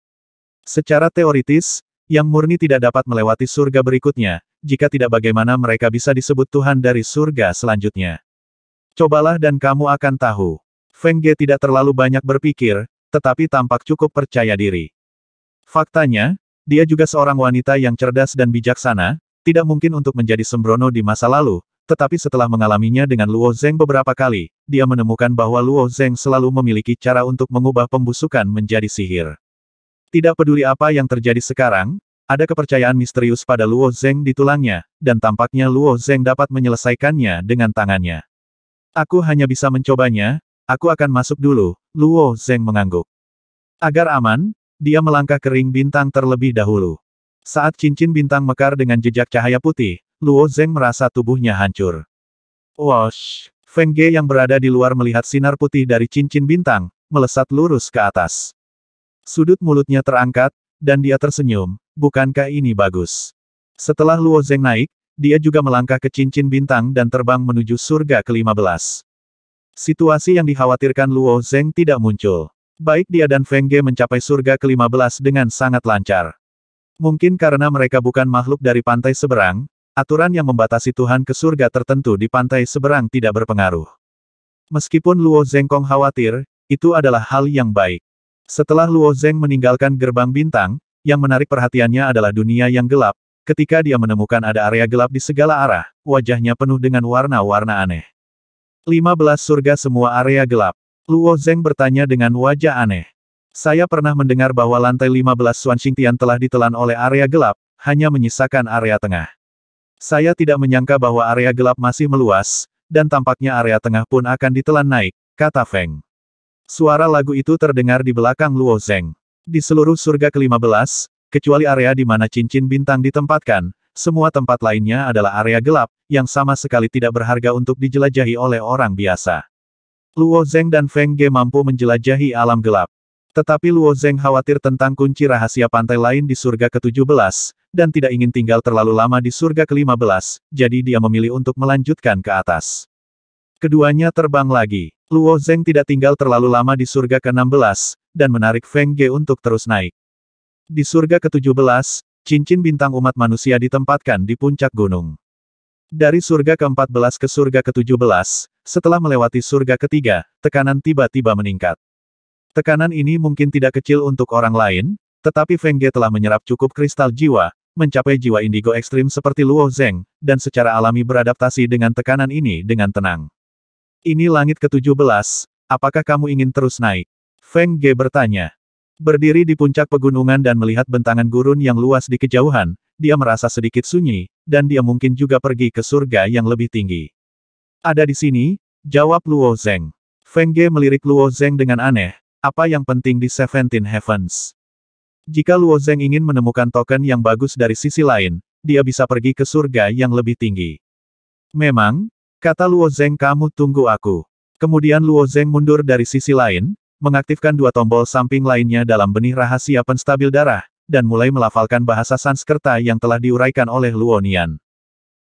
Secara teoritis, yang murni tidak dapat melewati surga berikutnya, jika tidak bagaimana mereka bisa disebut Tuhan dari surga selanjutnya. Cobalah dan kamu akan tahu. Feng Ge tidak terlalu banyak berpikir, tetapi tampak cukup percaya diri. Faktanya, dia juga seorang wanita yang cerdas dan bijaksana, tidak mungkin untuk menjadi sembrono di masa lalu, tetapi setelah mengalaminya dengan Luo Zeng beberapa kali, dia menemukan bahwa Luo Zeng selalu memiliki cara untuk mengubah pembusukan menjadi sihir. Tidak peduli apa yang terjadi sekarang, ada kepercayaan misterius pada Luo Zeng di tulangnya, dan tampaknya Luo Zeng dapat menyelesaikannya dengan tangannya. Aku hanya bisa mencobanya, aku akan masuk dulu, Luo Zeng mengangguk. Agar aman, dia melangkah ke ring bintang terlebih dahulu. Saat cincin bintang mekar dengan jejak cahaya putih, Luo Zeng merasa tubuhnya hancur. Wosh! Feng Ge yang berada di luar melihat sinar putih dari cincin bintang, melesat lurus ke atas. Sudut mulutnya terangkat, dan dia tersenyum, bukankah ini bagus? Setelah Luo Zeng naik, dia juga melangkah ke cincin bintang dan terbang menuju surga ke-15. Situasi yang dikhawatirkan Luo Zeng tidak muncul. Baik dia dan Feng Ge mencapai surga ke-15 dengan sangat lancar. Mungkin karena mereka bukan makhluk dari pantai seberang, aturan yang membatasi Tuhan ke surga tertentu di pantai seberang tidak berpengaruh. Meskipun Luo Zeng khawatir, itu adalah hal yang baik. Setelah Luo Zeng meninggalkan gerbang bintang, yang menarik perhatiannya adalah dunia yang gelap. Ketika dia menemukan ada area gelap di segala arah, wajahnya penuh dengan warna-warna aneh. 15 surga semua area gelap. Luo Zeng bertanya dengan wajah aneh. Saya pernah mendengar bahwa lantai 15 Xuanxingtian telah ditelan oleh area gelap, hanya menyisakan area tengah. Saya tidak menyangka bahwa area gelap masih meluas, dan tampaknya area tengah pun akan ditelan naik, kata Feng. Suara lagu itu terdengar di belakang Luo Zeng. Di seluruh surga ke-15, kecuali area di mana cincin bintang ditempatkan, semua tempat lainnya adalah area gelap, yang sama sekali tidak berharga untuk dijelajahi oleh orang biasa. Luo Zeng dan Feng Ge mampu menjelajahi alam gelap. Tetapi Luo Zeng khawatir tentang kunci rahasia pantai lain di surga ke-17, dan tidak ingin tinggal terlalu lama di surga ke-15, jadi dia memilih untuk melanjutkan ke atas. Keduanya terbang lagi. Luo Zeng tidak tinggal terlalu lama di surga ke-16, dan menarik Feng Ge untuk terus naik. Di surga ke-17, cincin bintang umat manusia ditempatkan di puncak gunung. Dari surga ke-14 ke surga ke-17, setelah melewati surga ketiga, tekanan tiba-tiba meningkat. Tekanan ini mungkin tidak kecil untuk orang lain, tetapi Feng Ge telah menyerap cukup kristal jiwa, mencapai jiwa indigo ekstrim seperti Luo Zeng, dan secara alami beradaptasi dengan tekanan ini dengan tenang. Ini langit ke-17, apakah kamu ingin terus naik? Feng Ge bertanya. Berdiri di puncak pegunungan dan melihat bentangan gurun yang luas di kejauhan, dia merasa sedikit sunyi, dan dia mungkin juga pergi ke surga yang lebih tinggi. Ada di sini, jawab Luo Zeng. Feng Ge melirik Luo Zeng dengan aneh, apa yang penting di 17 Heavens? Jika Luo Zeng ingin menemukan token yang bagus dari sisi lain, dia bisa pergi ke surga yang lebih tinggi. Memang, kata Luo Zeng, kamu tunggu aku. Kemudian Luo Zeng mundur dari sisi lain, mengaktifkan dua tombol samping lainnya dalam benih rahasia penstabil darah, dan mulai melafalkan bahasa Sanskerta yang telah diuraikan oleh Luo Nian.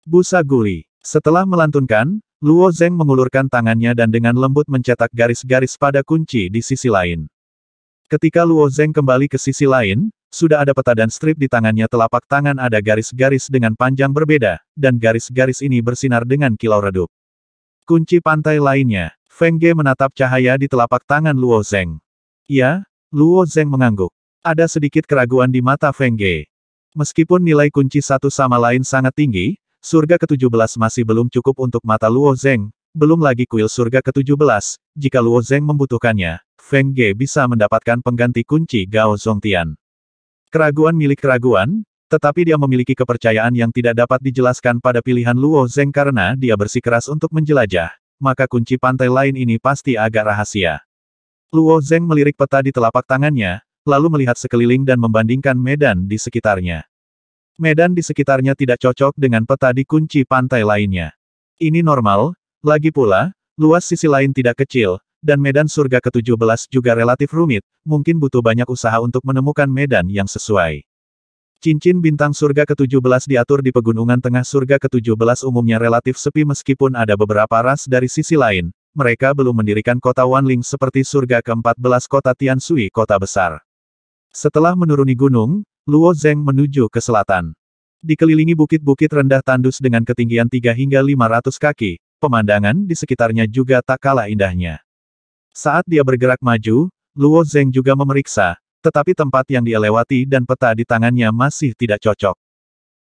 Busa Guli. Setelah melantunkan, Luo Zeng mengulurkan tangannya dan dengan lembut mencetak garis-garis pada kunci di sisi lain. Ketika Luo Zeng kembali ke sisi lain, sudah ada peta dan strip di tangannya. Telapak tangan ada garis-garis dengan panjang berbeda, dan garis-garis ini bersinar dengan kilau redup. Kunci pantai lainnya. Feng Ge menatap cahaya di telapak tangan Luo Zeng. Ya, Luo Zeng mengangguk. Ada sedikit keraguan di mata Feng Ge. Meskipun nilai kunci satu sama lain sangat tinggi, surga ke-17 masih belum cukup untuk mata Luo Zeng, belum lagi kuil surga ke-17, jika Luo Zeng membutuhkannya, Feng Ge bisa mendapatkan pengganti kunci Gao Zongtian. Keraguan milik keraguan, tetapi dia memiliki kepercayaan yang tidak dapat dijelaskan pada pilihan Luo Zeng karena dia bersikeras untuk menjelajah. Maka kunci pantai lain ini pasti agak rahasia. Luo Zeng melirik peta di telapak tangannya, lalu melihat sekeliling dan membandingkan medan di sekitarnya. Medan di sekitarnya tidak cocok dengan peta di kunci pantai lainnya. Ini normal, lagi pula, luas sisi lain tidak kecil, dan medan surga ke-17 juga relatif rumit, mungkin butuh banyak usaha untuk menemukan medan yang sesuai. Cincin bintang surga ke-17 diatur di pegunungan tengah. Surga ke-17 umumnya relatif sepi meskipun ada beberapa ras dari sisi lain, mereka belum mendirikan kota Wanling seperti surga ke-14 kota Tianshui, kota besar. Setelah menuruni gunung, Luo Zeng menuju ke selatan. Dikelilingi bukit-bukit rendah tandus dengan ketinggian 3 hingga 500 kaki, pemandangan di sekitarnya juga tak kalah indahnya. Saat dia bergerak maju, Luo Zeng juga memeriksa, tetapi tempat yang dia lewati dan peta di tangannya masih tidak cocok.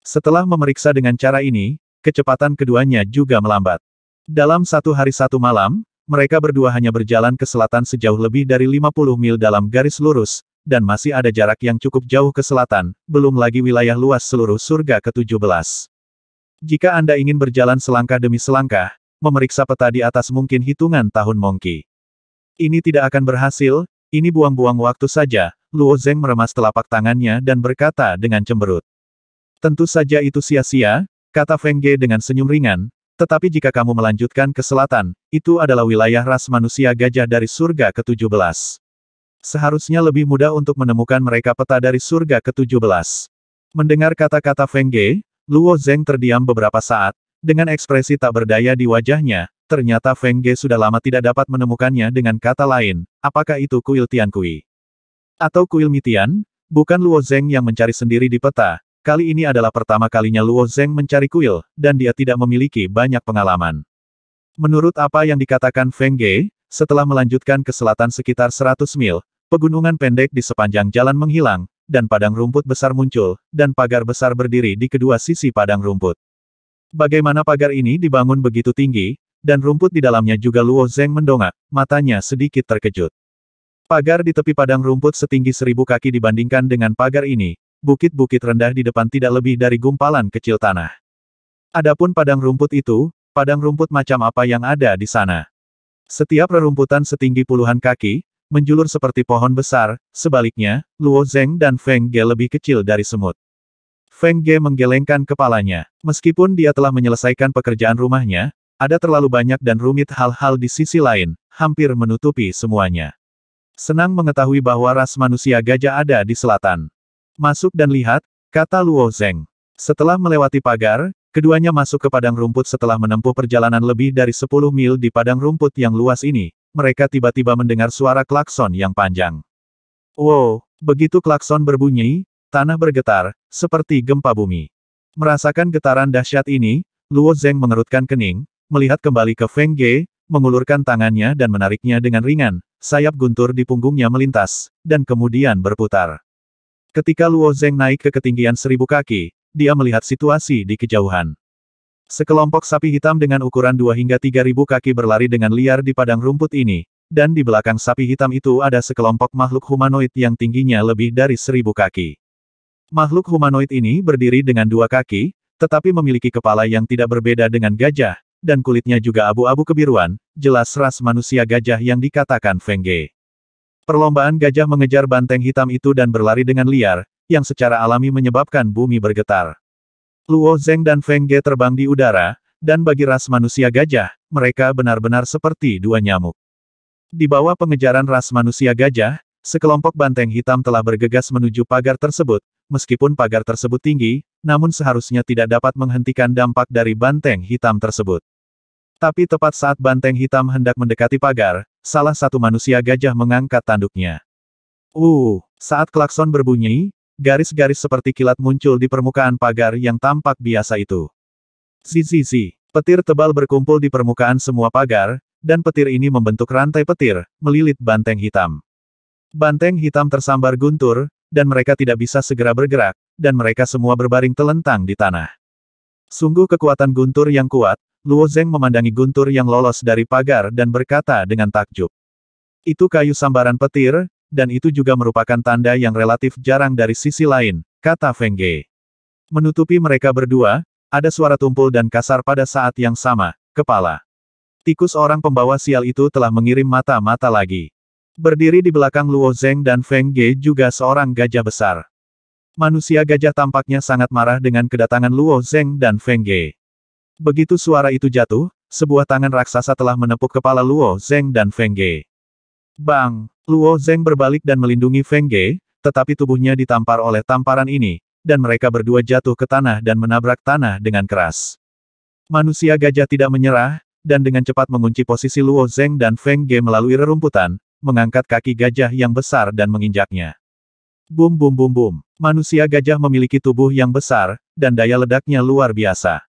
Setelah memeriksa dengan cara ini, kecepatan keduanya juga melambat. Dalam satu hari satu malam, mereka berdua hanya berjalan ke selatan sejauh lebih dari 50 mil dalam garis lurus, dan masih ada jarak yang cukup jauh ke selatan, belum lagi wilayah luas seluruh surga ke-17. Jika Anda ingin berjalan selangkah demi selangkah, memeriksa peta di atas mungkin hitungan tahun Mongki. Ini tidak akan berhasil, ini buang-buang waktu saja, Luo Zeng meremas telapak tangannya dan berkata dengan cemberut. Tentu saja itu sia-sia, kata Feng Ge dengan senyum ringan, tetapi jika kamu melanjutkan ke selatan, itu adalah wilayah ras manusia gajah dari surga ke-17. Seharusnya lebih mudah untuk menemukan mereka peta dari surga ke-17. Mendengar kata-kata Feng Ge, Luo Zeng terdiam beberapa saat, dengan ekspresi tak berdaya di wajahnya, ternyata Feng Ge sudah lama tidak dapat menemukannya dengan kata lain, apakah itu kuil Tiankui? Atau kuil Mitian? Bukan Luo Zeng yang mencari sendiri di peta, kali ini adalah pertama kalinya Luo Zeng mencari kuil, dan dia tidak memiliki banyak pengalaman. Menurut apa yang dikatakan Feng Ge, setelah melanjutkan ke selatan sekitar 100 mil, pegunungan pendek di sepanjang jalan menghilang, dan padang rumput besar muncul, dan pagar besar berdiri di kedua sisi padang rumput. Bagaimana pagar ini dibangun begitu tinggi, dan rumput di dalamnya juga Luo Zeng mendongak, matanya sedikit terkejut. Pagar di tepi padang rumput setinggi 1000 kaki dibandingkan dengan pagar ini, bukit-bukit rendah di depan tidak lebih dari gumpalan kecil tanah. Adapun padang rumput itu, padang rumput macam apa yang ada di sana? Setiap rerumputan setinggi puluhan kaki, menjulur seperti pohon besar, sebaliknya, Luo Zeng dan Feng Ge lebih kecil dari semut. Feng Ge menggelengkan kepalanya. Meskipun dia telah menyelesaikan pekerjaan rumahnya, ada terlalu banyak dan rumit hal-hal di sisi lain, hampir menutupi semuanya. Senang mengetahui bahwa ras manusia gajah ada di selatan. Masuk dan lihat, kata Luo Zeng. Setelah melewati pagar, keduanya masuk ke padang rumput setelah menempuh perjalanan lebih dari 10 mil di padang rumput yang luas ini, mereka tiba-tiba mendengar suara klakson yang panjang. Wow, begitu klakson berbunyi, tanah bergetar, seperti gempa bumi. Merasakan getaran dahsyat ini, Luo Zeng mengerutkan kening, melihat kembali ke Feng Ge, mengulurkan tangannya dan menariknya dengan ringan, sayap guntur di punggungnya melintas, dan kemudian berputar. Ketika Luo Zeng naik ke ketinggian 1000 kaki, dia melihat situasi di kejauhan. Sekelompok sapi hitam dengan ukuran 2 hingga 3000 kaki berlari dengan liar di padang rumput ini, dan di belakang sapi hitam itu ada sekelompok makhluk humanoid yang tingginya lebih dari 1000 kaki. Makhluk humanoid ini berdiri dengan 2 kaki, tetapi memiliki kepala yang tidak berbeda dengan gajah, dan kulitnya juga abu-abu kebiruan, jelas ras manusia gajah yang dikatakan Feng Ge. Perlombaan gajah mengejar banteng hitam itu dan berlari dengan liar, yang secara alami menyebabkan bumi bergetar. Luo Zeng dan Feng Ge terbang di udara, dan bagi ras manusia gajah, mereka benar-benar seperti dua nyamuk. Di bawah pengejaran ras manusia gajah, sekelompok banteng hitam telah bergegas menuju pagar tersebut, meskipun pagar tersebut tinggi, namun seharusnya tidak dapat menghentikan dampak dari banteng hitam tersebut. Tapi tepat saat banteng hitam hendak mendekati pagar, salah satu manusia gajah mengangkat tanduknya. Saat klakson berbunyi, garis-garis seperti kilat muncul di permukaan pagar yang tampak biasa itu. Zizizi, petir tebal berkumpul di permukaan semua pagar, dan petir ini membentuk rantai petir, melilit banteng hitam. Banteng hitam tersambar guntur, dan mereka tidak bisa segera bergerak, dan mereka semua berbaring telentang di tanah. Sungguh kekuatan guntur yang kuat, Luo Zeng memandangi guntur yang lolos dari pagar dan berkata dengan takjub. Itu kayu sambaran petir, dan itu juga merupakan tanda yang relatif jarang dari sisi lain, kata Feng Ge. Menutupi mereka berdua, ada suara tumpul dan kasar pada saat yang sama, kepala. Tikus orang pembawa sial itu telah mengirim mata-mata lagi. Berdiri di belakang Luo Zeng dan Feng Ge juga seorang gajah besar. Manusia gajah tampaknya sangat marah dengan kedatangan Luo Zeng dan Feng Ge. Begitu suara itu jatuh, sebuah tangan raksasa telah menepuk kepala Luo Zeng dan Feng Ge. Bang! Luo Zeng berbalik dan melindungi Feng Ge, tetapi tubuhnya ditampar oleh tamparan ini, dan mereka berdua jatuh ke tanah dan menabrak tanah dengan keras. Manusia gajah tidak menyerah, dan dengan cepat mengunci posisi Luo Zeng dan Feng Ge melalui rerumputan, mengangkat kaki gajah yang besar dan menginjaknya. Bum bum bum bum. Manusia gajah memiliki tubuh yang besar, dan daya ledaknya luar biasa.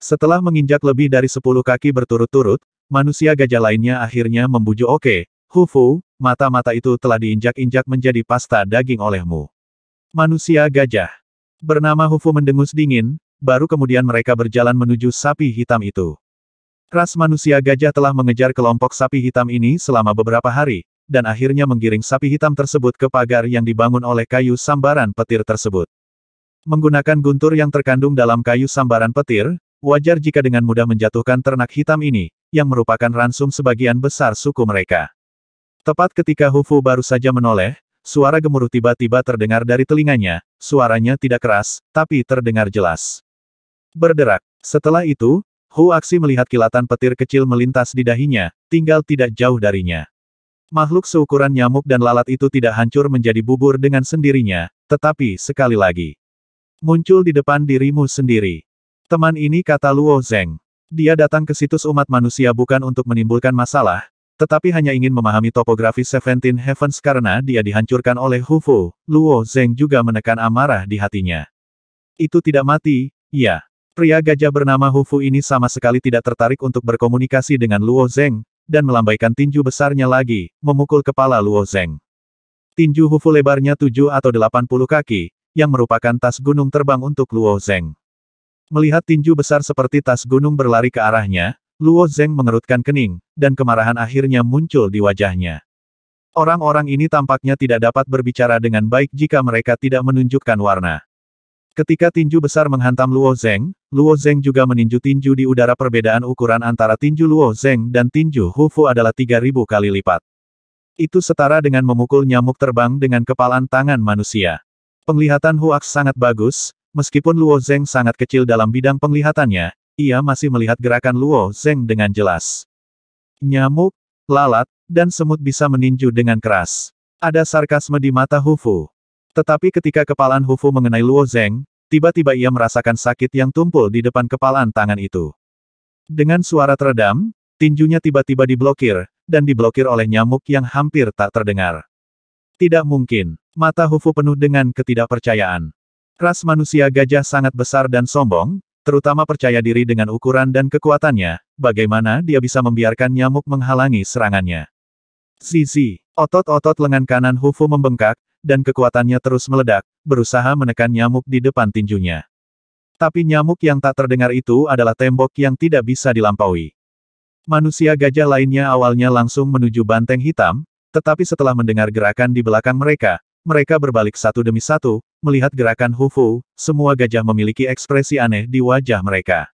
Setelah menginjak lebih dari 10 kaki berturut-turut, manusia gajah lainnya akhirnya membujuk oke, Hufu, mata-mata itu telah diinjak-injak menjadi pasta daging olehmu. Manusia gajah bernama Hufu mendengus dingin, baru kemudian mereka berjalan menuju sapi hitam itu. Ras manusia gajah telah mengejar kelompok sapi hitam ini selama beberapa hari, dan akhirnya menggiring sapi hitam tersebut ke pagar yang dibangun oleh kayu sambaran petir tersebut. Menggunakan guntur yang terkandung dalam kayu sambaran petir, wajar jika dengan mudah menjatuhkan ternak hitam ini, yang merupakan ransum sebagian besar suku mereka. Tepat ketika Hu Fu baru saja menoleh, suara gemuruh tiba-tiba terdengar dari telinganya, suaranya tidak keras, tapi terdengar jelas. Berderak. Setelah itu, Hu Axi melihat kilatan petir kecil melintas di dahinya, tinggal tidak jauh darinya. Makhluk seukuran nyamuk dan lalat itu tidak hancur menjadi bubur dengan sendirinya, tetapi sekali lagi muncul di depan dirimu sendiri. Teman ini, kata Luo Zeng. Dia datang ke situs umat manusia bukan untuk menimbulkan masalah, tetapi hanya ingin memahami topografi Seventeen Heavens karena dia dihancurkan oleh Hu Fu. Luo Zeng juga menekan amarah di hatinya. Itu tidak mati, ya. Pria gajah bernama Hu Fu ini sama sekali tidak tertarik untuk berkomunikasi dengan Luo Zeng, dan melambaikan tinju besarnya lagi, memukul kepala Luo Zeng. Tinju Hu Fu lebarnya 7 atau 80 kaki, yang merupakan tas gunung terbang untuk Luo Zeng. Melihat tinju besar seperti tas gunung berlari ke arahnya, Luo Zeng mengerutkan kening, dan kemarahan akhirnya muncul di wajahnya. Orang-orang ini tampaknya tidak dapat berbicara dengan baik jika mereka tidak menunjukkan warna. Ketika tinju besar menghantam Luo Zeng juga meninju tinju di udara. Perbedaan ukuran antara tinju Luo Zeng dan tinju Hu Fu adalah 3000 kali lipat. Itu setara dengan memukul nyamuk terbang dengan kepalan tangan manusia. Penglihatan Hu Aks sangat bagus, meskipun Luo Zeng sangat kecil dalam bidang penglihatannya, ia masih melihat gerakan Luo Zeng dengan jelas. Nyamuk, lalat, dan semut bisa meninju dengan keras. Ada sarkasme di mata Hu Fu. Tetapi ketika kepalan Hu Fu mengenai Luo Zeng, tiba-tiba ia merasakan sakit yang tumpul di depan kepalan tangan itu. Dengan suara teredam, tinjunya tiba-tiba diblokir, dan diblokir oleh nyamuk yang hampir tak terdengar. Tidak mungkin. Mata Hu Fu penuh dengan ketidakpercayaan. Ras manusia gajah sangat besar dan sombong, terutama percaya diri dengan ukuran dan kekuatannya, bagaimana dia bisa membiarkan nyamuk menghalangi serangannya. Zizi, otot-otot lengan kanan Hu Fu membengkak, dan kekuatannya terus meledak, berusaha menekan nyamuk di depan tinjunya. Tapi nyamuk yang tak terdengar itu adalah tembok yang tidak bisa dilampaui. Manusia gajah lainnya awalnya langsung menuju banteng hitam, tetapi setelah mendengar gerakan di belakang mereka, mereka berbalik satu demi satu, melihat gerakan Hu Fu. Semua gajah memiliki ekspresi aneh di wajah mereka.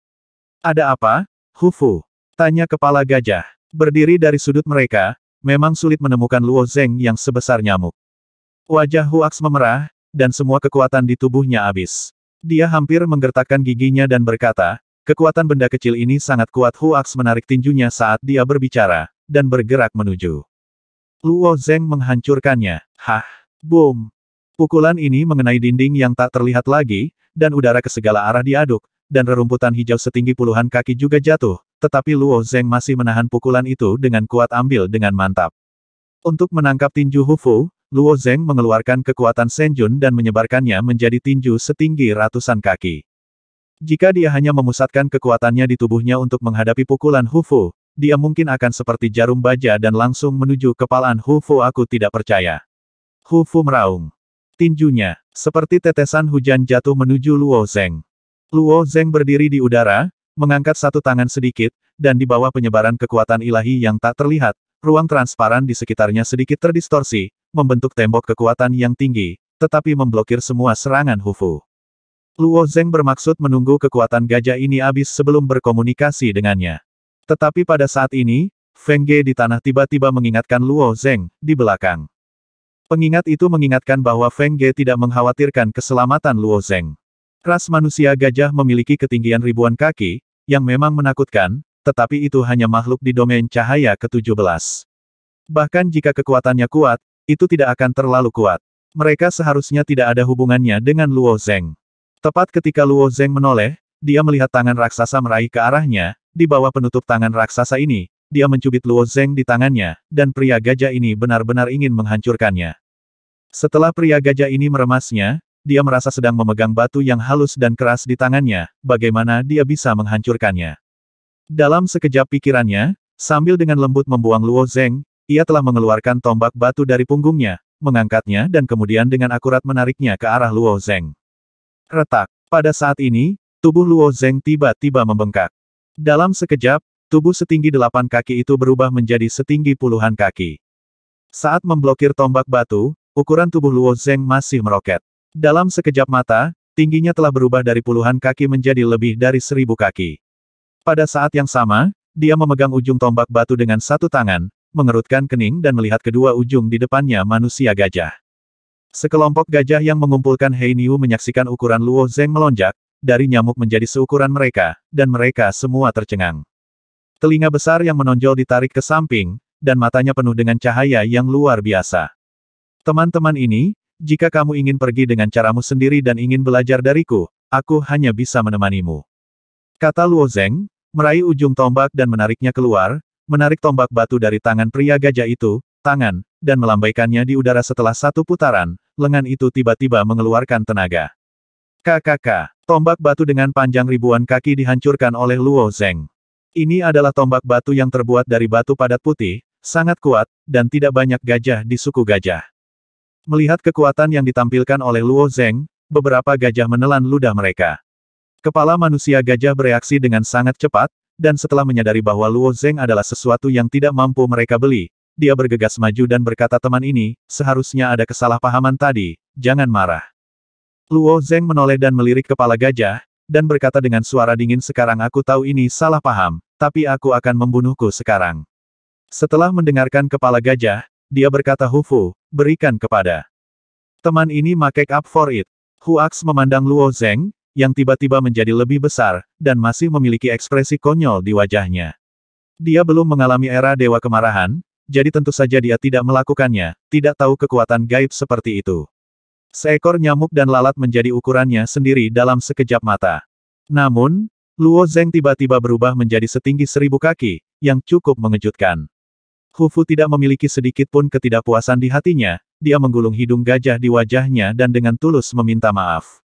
Ada apa, Hu Fu? Tanya kepala gajah. Berdiri dari sudut mereka, memang sulit menemukan Luo Zeng yang sebesar nyamuk. Wajah Hu Aks memerah, dan semua kekuatan di tubuhnya habis. Dia hampir menggertakkan giginya dan berkata, kekuatan benda kecil ini sangat kuat. Hu Aks menarik tinjunya saat dia berbicara, dan bergerak menuju Luo Zeng menghancurkannya. Hah! Boom! Pukulan ini mengenai dinding yang tak terlihat lagi, dan udara ke segala arah diaduk, dan rerumputan hijau setinggi puluhan kaki juga jatuh, tetapi Luo Zeng masih menahan pukulan itu dengan kuat ambil dengan mantap. Untuk menangkap tinju Hu Fu, Luo Zeng mengeluarkan kekuatan Senjun dan menyebarkannya menjadi tinju setinggi ratusan kaki. Jika dia hanya memusatkan kekuatannya di tubuhnya untuk menghadapi pukulan Hu Fu, dia mungkin akan seperti jarum baja dan langsung menuju kepalan Hu Fu. Aku tidak percaya. Hu Fu meraung. Tinjunya, seperti tetesan hujan jatuh menuju Luo Zeng. Luo Zeng berdiri di udara, mengangkat satu tangan sedikit, dan di bawah penyebaran kekuatan ilahi yang tak terlihat, ruang transparan di sekitarnya sedikit terdistorsi, membentuk tembok kekuatan yang tinggi, tetapi memblokir semua serangan Hu Fu. Luo Zeng bermaksud menunggu kekuatan gajah ini habis sebelum berkomunikasi dengannya. Tetapi pada saat ini, Feng Ge di tanah tiba-tiba mengingatkan Luo Zeng, di belakang. Pengingat itu mengingatkan bahwa Feng Ge tidak mengkhawatirkan keselamatan Luo Zeng. Ras manusia gajah memiliki ketinggian ribuan kaki, yang memang menakutkan, tetapi itu hanya makhluk di domain cahaya ke-17. Bahkan jika kekuatannya kuat, itu tidak akan terlalu kuat. Mereka seharusnya tidak ada hubungannya dengan Luo Zeng. Tepat ketika Luo Zeng menoleh, dia melihat tangan raksasa meraih ke arahnya. Di bawah penutup tangan raksasa ini, dia mencubit Luo Zeng di tangannya, dan pria gajah ini benar-benar ingin menghancurkannya. Setelah pria gajah ini meremasnya, dia merasa sedang memegang batu yang halus dan keras di tangannya, bagaimana dia bisa menghancurkannya. Dalam sekejap pikirannya, sambil dengan lembut membuang Luo Zeng, ia telah mengeluarkan tombak batu dari punggungnya, mengangkatnya dan kemudian dengan akurat menariknya ke arah Luo Zeng. Retak. Pada saat ini, tubuh Luo Zeng tiba-tiba membengkak. Dalam sekejap, tubuh setinggi 8 kaki itu berubah menjadi setinggi puluhan kaki. Saat memblokir tombak batu, ukuran tubuh Luo Zeng masih meroket. Dalam sekejap mata, tingginya telah berubah dari puluhan kaki menjadi lebih dari 1000 kaki. Pada saat yang sama, dia memegang ujung tombak batu dengan satu tangan, mengerutkan kening dan melihat kedua ujung di depannya manusia gajah. Sekelompok gajah yang mengumpulkan Hei Niu menyaksikan ukuran Luo Zeng melonjak, dari nyamuk menjadi seukuran mereka, dan mereka semua tercengang. Telinga besar yang menonjol ditarik ke samping, dan matanya penuh dengan cahaya yang luar biasa. Teman-teman ini, jika kamu ingin pergi dengan caramu sendiri dan ingin belajar dariku, aku hanya bisa menemanimu. Kata Luo Zeng, meraih ujung tombak dan menariknya keluar, menarik tombak batu dari tangan pria gajah itu, tangan, dan melambaikannya di udara setelah satu putaran, lengan itu tiba-tiba mengeluarkan tenaga. KKK, tombak batu dengan panjang ribuan kaki dihancurkan oleh Luo Zeng. Ini adalah tombak batu yang terbuat dari batu padat putih, sangat kuat, dan tidak banyak gajah di suku gajah. Melihat kekuatan yang ditampilkan oleh Luo Zeng, beberapa gajah menelan ludah mereka. Kepala manusia gajah bereaksi dengan sangat cepat, dan setelah menyadari bahwa Luo Zeng adalah sesuatu yang tidak mampu mereka beli, dia bergegas maju dan berkata, teman ini, seharusnya ada kesalahpahaman tadi, jangan marah. Luo Zeng menoleh dan melirik kepala gajah, dan berkata dengan suara dingin, sekarang aku tahu ini salah paham, tapi aku akan membunuhku sekarang. Setelah mendengarkan kepala gajah, dia berkata, Hufu, berikan kepada. Teman ini make up for it. Huax memandang Luo Zeng, yang tiba-tiba menjadi lebih besar, dan masih memiliki ekspresi konyol di wajahnya. Dia belum mengalami era Dewa Kemarahan, jadi tentu saja dia tidak melakukannya, tidak tahu kekuatan gaib seperti itu. Seekor nyamuk dan lalat menjadi ukurannya sendiri dalam sekejap mata. Namun, Luo Zeng tiba-tiba berubah menjadi setinggi 1000 kaki, yang cukup mengejutkan. Hufu tidak memiliki sedikit pun ketidakpuasan di hatinya, dia menggulung hidung gajah di wajahnya dan dengan tulus meminta maaf.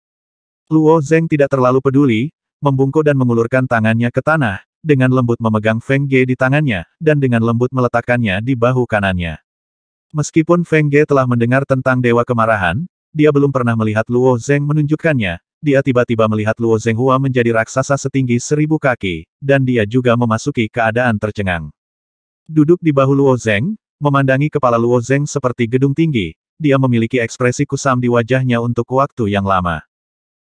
Luo Zeng tidak terlalu peduli, membungkuk dan mengulurkan tangannya ke tanah, dengan lembut memegang Feng Ge di tangannya, dan dengan lembut meletakkannya di bahu kanannya. Meskipun Feng Ge telah mendengar tentang Dewa Kemarahan, dia belum pernah melihat Luo Zeng menunjukkannya, dia tiba-tiba melihat Luo Zeng Hua menjadi raksasa setinggi 1000 kaki, dan dia juga memasuki keadaan tercengang. Duduk di bahu Luo Zeng, memandangi kepala Luo Zeng seperti gedung tinggi, dia memiliki ekspresi kusam di wajahnya untuk waktu yang lama.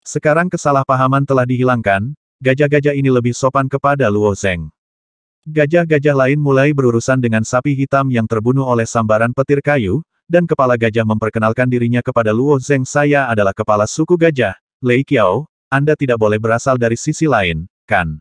Sekarang kesalahpahaman telah dihilangkan, gajah-gajah ini lebih sopan kepada Luo Zeng. Gajah-gajah lain mulai berurusan dengan sapi hitam yang terbunuh oleh sambaran petir kayu, dan kepala gajah memperkenalkan dirinya kepada Luo Zeng. Saya adalah kepala suku gajah, Lei Qiao, Anda tidak boleh berasal dari sisi lain, kan?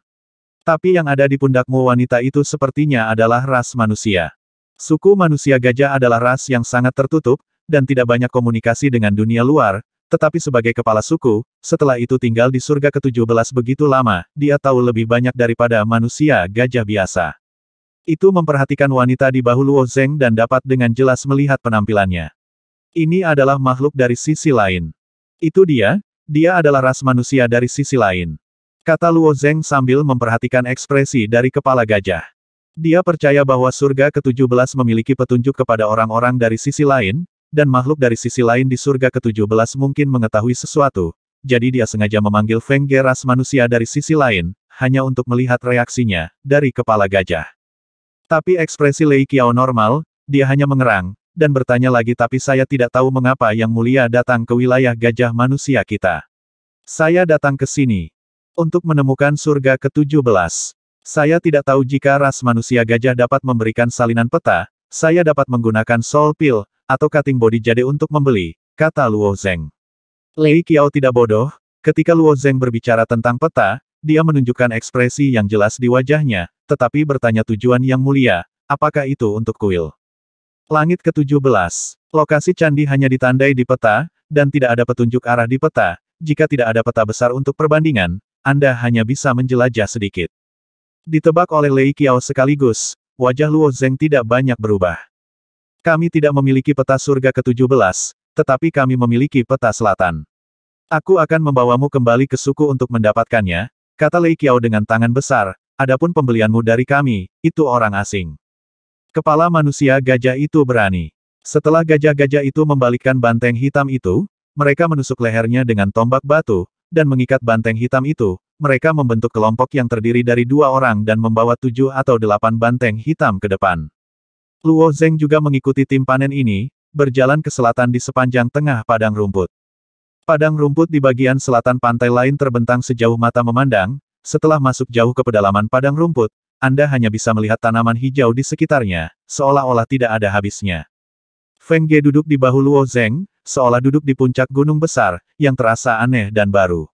Tapi yang ada di pundakmu wanita itu sepertinya adalah ras manusia. Suku manusia gajah adalah ras yang sangat tertutup, dan tidak banyak komunikasi dengan dunia luar, tetapi sebagai kepala suku, setelah itu tinggal di surga ke-17 begitu lama, dia tahu lebih banyak daripada manusia gajah biasa. Itu memperhatikan wanita di bahu Luo Zeng dan dapat dengan jelas melihat penampilannya. Ini adalah makhluk dari sisi lain. Itu dia adalah ras manusia dari sisi lain. Kata Luo Zeng sambil memperhatikan ekspresi dari kepala gajah. Dia percaya bahwa surga ke-17 memiliki petunjuk kepada orang-orang dari sisi lain, dan makhluk dari sisi lain di surga ke-17 mungkin mengetahui sesuatu, jadi dia sengaja memanggil Feng Ge ras manusia dari sisi lain, hanya untuk melihat reaksinya, dari kepala gajah. Tapi ekspresi Lei Qiao normal, dia hanya mengerang, dan bertanya lagi, tapi saya tidak tahu mengapa Yang Mulia datang ke wilayah gajah manusia kita. Saya datang ke sini untuk menemukan surga ke-17. Saya tidak tahu jika ras manusia gajah dapat memberikan salinan peta, saya dapat menggunakan Soul Pill, atau cutting body jade untuk membeli, kata Luo Zeng. Lei Qiao tidak bodoh, ketika Luo Zeng berbicara tentang peta, dia menunjukkan ekspresi yang jelas di wajahnya, tetapi bertanya tujuan Yang Mulia, apakah itu untuk kuil? Langit ke-17. Lokasi candi hanya ditandai di peta, dan tidak ada petunjuk arah di peta, jika tidak ada peta besar untuk perbandingan, Anda hanya bisa menjelajah sedikit. Ditebak oleh Lei Qiao sekaligus, wajah Luo Zeng tidak banyak berubah. Kami tidak memiliki peta surga ke-17, tetapi kami memiliki peta selatan. Aku akan membawamu kembali ke suku untuk mendapatkannya, kata Lei Qiao dengan tangan besar, adapun pembelianmu dari kami, itu orang asing. Kepala manusia gajah itu berani. Setelah gajah-gajah itu membalikkan banteng hitam itu, mereka menusuk lehernya dengan tombak batu, dan mengikat banteng hitam itu, mereka membentuk kelompok yang terdiri dari 2 orang dan membawa 7 atau 8 banteng hitam ke depan. Luo Zeng juga mengikuti tim panen ini, berjalan ke selatan di sepanjang tengah padang rumput. Padang rumput di bagian selatan pantai lain terbentang sejauh mata memandang, setelah masuk jauh ke pedalaman padang rumput, Anda hanya bisa melihat tanaman hijau di sekitarnya, seolah-olah tidak ada habisnya. Feng Ge duduk di bahu Luo Zeng, seolah duduk di puncak gunung besar, yang terasa aneh dan baru.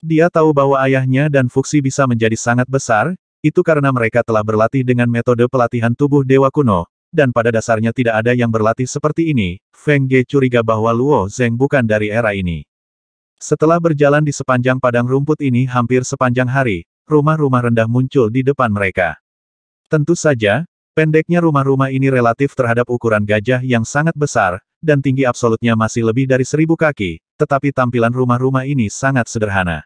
Dia tahu bahwa ayahnya dan Fuxi bisa menjadi sangat besar, itu karena mereka telah berlatih dengan metode pelatihan tubuh dewa kuno, dan pada dasarnya tidak ada yang berlatih seperti ini. Feng Ge curiga bahwa Luo Zeng bukan dari era ini. Setelah berjalan di sepanjang padang rumput ini hampir sepanjang hari, rumah-rumah rendah muncul di depan mereka. Tentu saja, pendeknya rumah-rumah ini relatif terhadap ukuran gajah yang sangat besar, dan tinggi absolutnya masih lebih dari 1000 kaki, tetapi tampilan rumah-rumah ini sangat sederhana.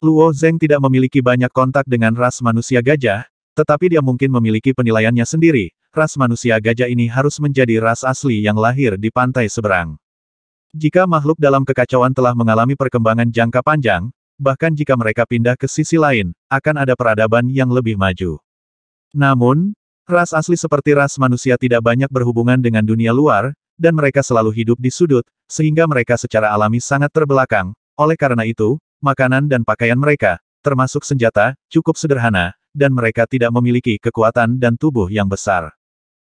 Luo Zeng tidak memiliki banyak kontak dengan ras manusia gajah, tetapi dia mungkin memiliki penilaiannya sendiri. Ras manusia gajah ini harus menjadi ras asli yang lahir di pantai seberang. Jika makhluk dalam kekacauan telah mengalami perkembangan jangka panjang, bahkan jika mereka pindah ke sisi lain, akan ada peradaban yang lebih maju. Namun, ras asli seperti ras manusia tidak banyak berhubungan dengan dunia luar, dan mereka selalu hidup di sudut, sehingga mereka secara alami sangat terbelakang. Oleh karena itu, makanan dan pakaian mereka, termasuk senjata, cukup sederhana, dan mereka tidak memiliki kekuatan dan tubuh yang besar.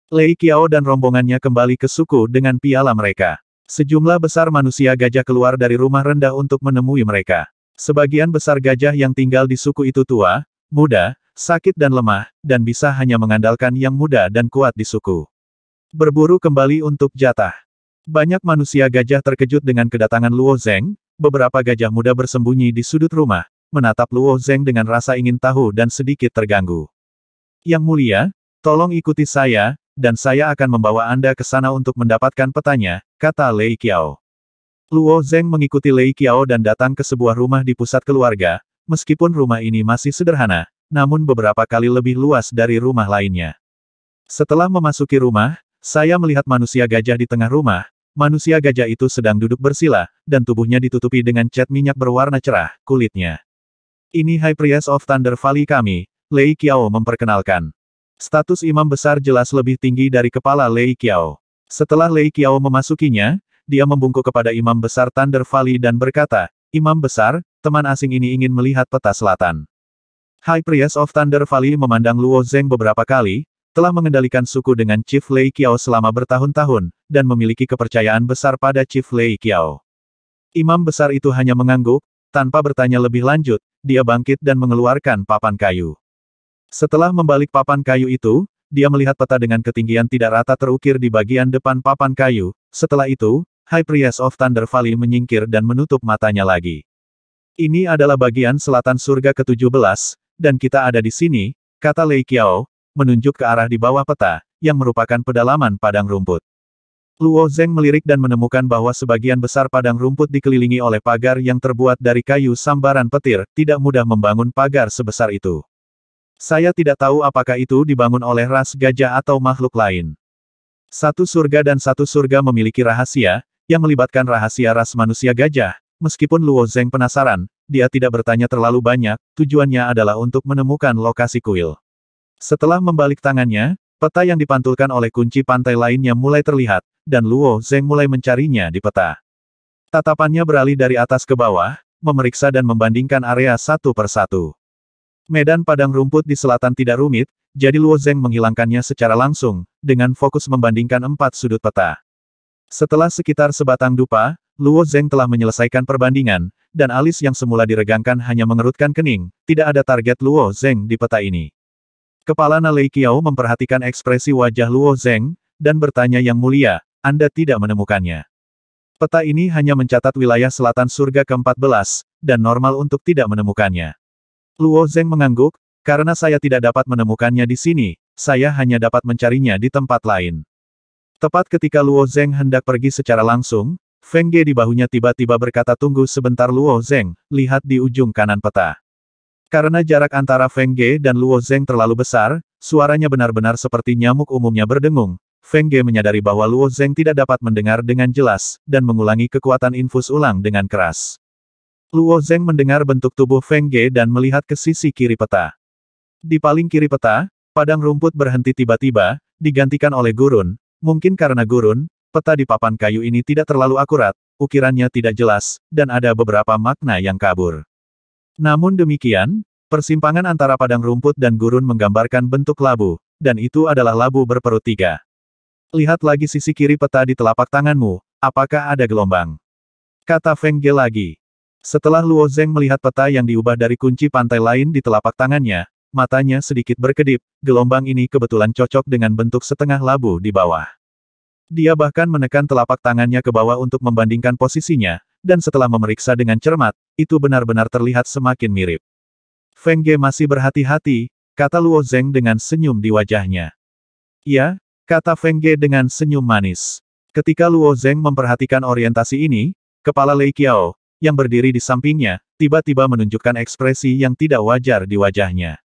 Lei Qiao dan rombongannya kembali ke suku dengan piala mereka. Sejumlah besar manusia gajah keluar dari rumah rendah untuk menemui mereka. Sebagian besar gajah yang tinggal di suku itu tua, muda, sakit dan lemah, dan bisa hanya mengandalkan yang muda dan kuat di suku. Berburu kembali untuk jatah. Banyak manusia gajah terkejut dengan kedatangan Luo Zeng, beberapa gajah muda bersembunyi di sudut rumah, menatap Luo Zeng dengan rasa ingin tahu dan sedikit terganggu. Yang mulia, tolong ikuti saya, dan saya akan membawa Anda ke sana untuk mendapatkan petanya, kata Lei Qiao. Luo Zeng mengikuti Lei Qiao dan datang ke sebuah rumah di pusat keluarga, meskipun rumah ini masih sederhana, namun beberapa kali lebih luas dari rumah lainnya. Setelah memasuki rumah, saya melihat manusia gajah di tengah rumah. Manusia gajah itu sedang duduk bersila, dan tubuhnya ditutupi dengan cat minyak berwarna cerah, kulitnya. Ini High Priest of Thunder Valley kami, Lei Qiao memperkenalkan. Status imam besar jelas lebih tinggi dari kepala Lei Qiao. Setelah Lei Qiao memasukinya, dia membungkuk kepada imam besar Thunder Valley dan berkata, Imam besar, teman asing ini ingin melihat peta selatan. High Priest of Thunder Valley memandang Luo Zeng beberapa kali, telah mengendalikan suku dengan Chief Lei Qiao selama bertahun-tahun, dan memiliki kepercayaan besar pada Chief Lei Qiao. Imam besar itu hanya mengangguk, tanpa bertanya lebih lanjut, dia bangkit dan mengeluarkan papan kayu. Setelah membalik papan kayu itu, dia melihat peta dengan ketinggian tidak rata terukir di bagian depan papan kayu. Setelah itu, High Priest of Thunder Valley menyingkir dan menutup matanya lagi. Ini adalah bagian selatan surga ke-17, dan kita ada di sini, kata Lei Qiao, menunjuk ke arah di bawah peta, yang merupakan pedalaman padang rumput. Luo Zeng melirik dan menemukan bahwa sebagian besar padang rumput dikelilingi oleh pagar yang terbuat dari kayu sambaran petir, tidak mudah membangun pagar sebesar itu. Saya tidak tahu apakah itu dibangun oleh ras gajah atau makhluk lain. Satu surga dan satu surga memiliki rahasia, yang melibatkan rahasia ras manusia gajah. Meskipun Luo Zeng penasaran, dia tidak bertanya terlalu banyak, tujuannya adalah untuk menemukan lokasi kuil. Setelah membalik tangannya, peta yang dipantulkan oleh kunci pantai lainnya mulai terlihat, dan Luo Zeng mulai mencarinya di peta. Tatapannya beralih dari atas ke bawah, memeriksa dan membandingkan area satu per satu. Medan padang rumput di selatan tidak rumit, jadi Luo Zeng menghilangkannya secara langsung, dengan fokus membandingkan 4 sudut peta. Setelah sekitar sebatang dupa, Luo Zeng telah menyelesaikan perbandingan, dan alis yang semula diregangkan hanya mengerutkan kening, tidak ada target Luo Zeng di peta ini. Kepala Lei Qiao memperhatikan ekspresi wajah Luo Zeng, dan bertanya yang mulia, Anda tidak menemukannya. Peta ini hanya mencatat wilayah selatan surga ke-14, dan normal untuk tidak menemukannya. Luo Zeng mengangguk, karena saya tidak dapat menemukannya di sini, saya hanya dapat mencarinya di tempat lain. Tepat ketika Luo Zeng hendak pergi secara langsung, Feng Ge di bahunya tiba-tiba berkata tunggu sebentar Luo Zeng, lihat di ujung kanan peta. Karena jarak antara Feng Ge dan Luo Zeng terlalu besar, suaranya benar-benar seperti nyamuk umumnya berdengung. Feng Ge menyadari bahwa Luo Zeng tidak dapat mendengar dengan jelas, dan mengulangi kekuatan infus ulang dengan keras. Luo Zeng mendengar bentuk tubuh Feng Ge dan melihat ke sisi kiri peta. Di paling kiri peta, padang rumput berhenti tiba-tiba, digantikan oleh gurun. Mungkin karena gurun, peta di papan kayu ini tidak terlalu akurat, ukirannya tidak jelas, dan ada beberapa makna yang kabur. Namun demikian, Persimpangan antara padang rumput dan gurun menggambarkan bentuk labu, dan itu adalah labu berperut 3. Lihat lagi sisi kiri peta di telapak tanganmu, apakah ada gelombang? Kata Feng Ge lagi. Setelah Luo Zeng melihat peta yang diubah dari kunci pantai lain di telapak tangannya, matanya sedikit berkedip, gelombang ini kebetulan cocok dengan bentuk setengah labu di bawah. Dia bahkan menekan telapak tangannya ke bawah untuk membandingkan posisinya, dan setelah memeriksa dengan cermat, itu benar-benar terlihat semakin mirip. Feng Ge masih berhati-hati, kata Luo Zeng dengan senyum di wajahnya. Ya, kata Feng Ge dengan senyum manis. Ketika Luo Zeng memperhatikan orientasi ini, kepala Lei Qiao, yang berdiri di sampingnya, tiba-tiba menunjukkan ekspresi yang tidak wajar di wajahnya.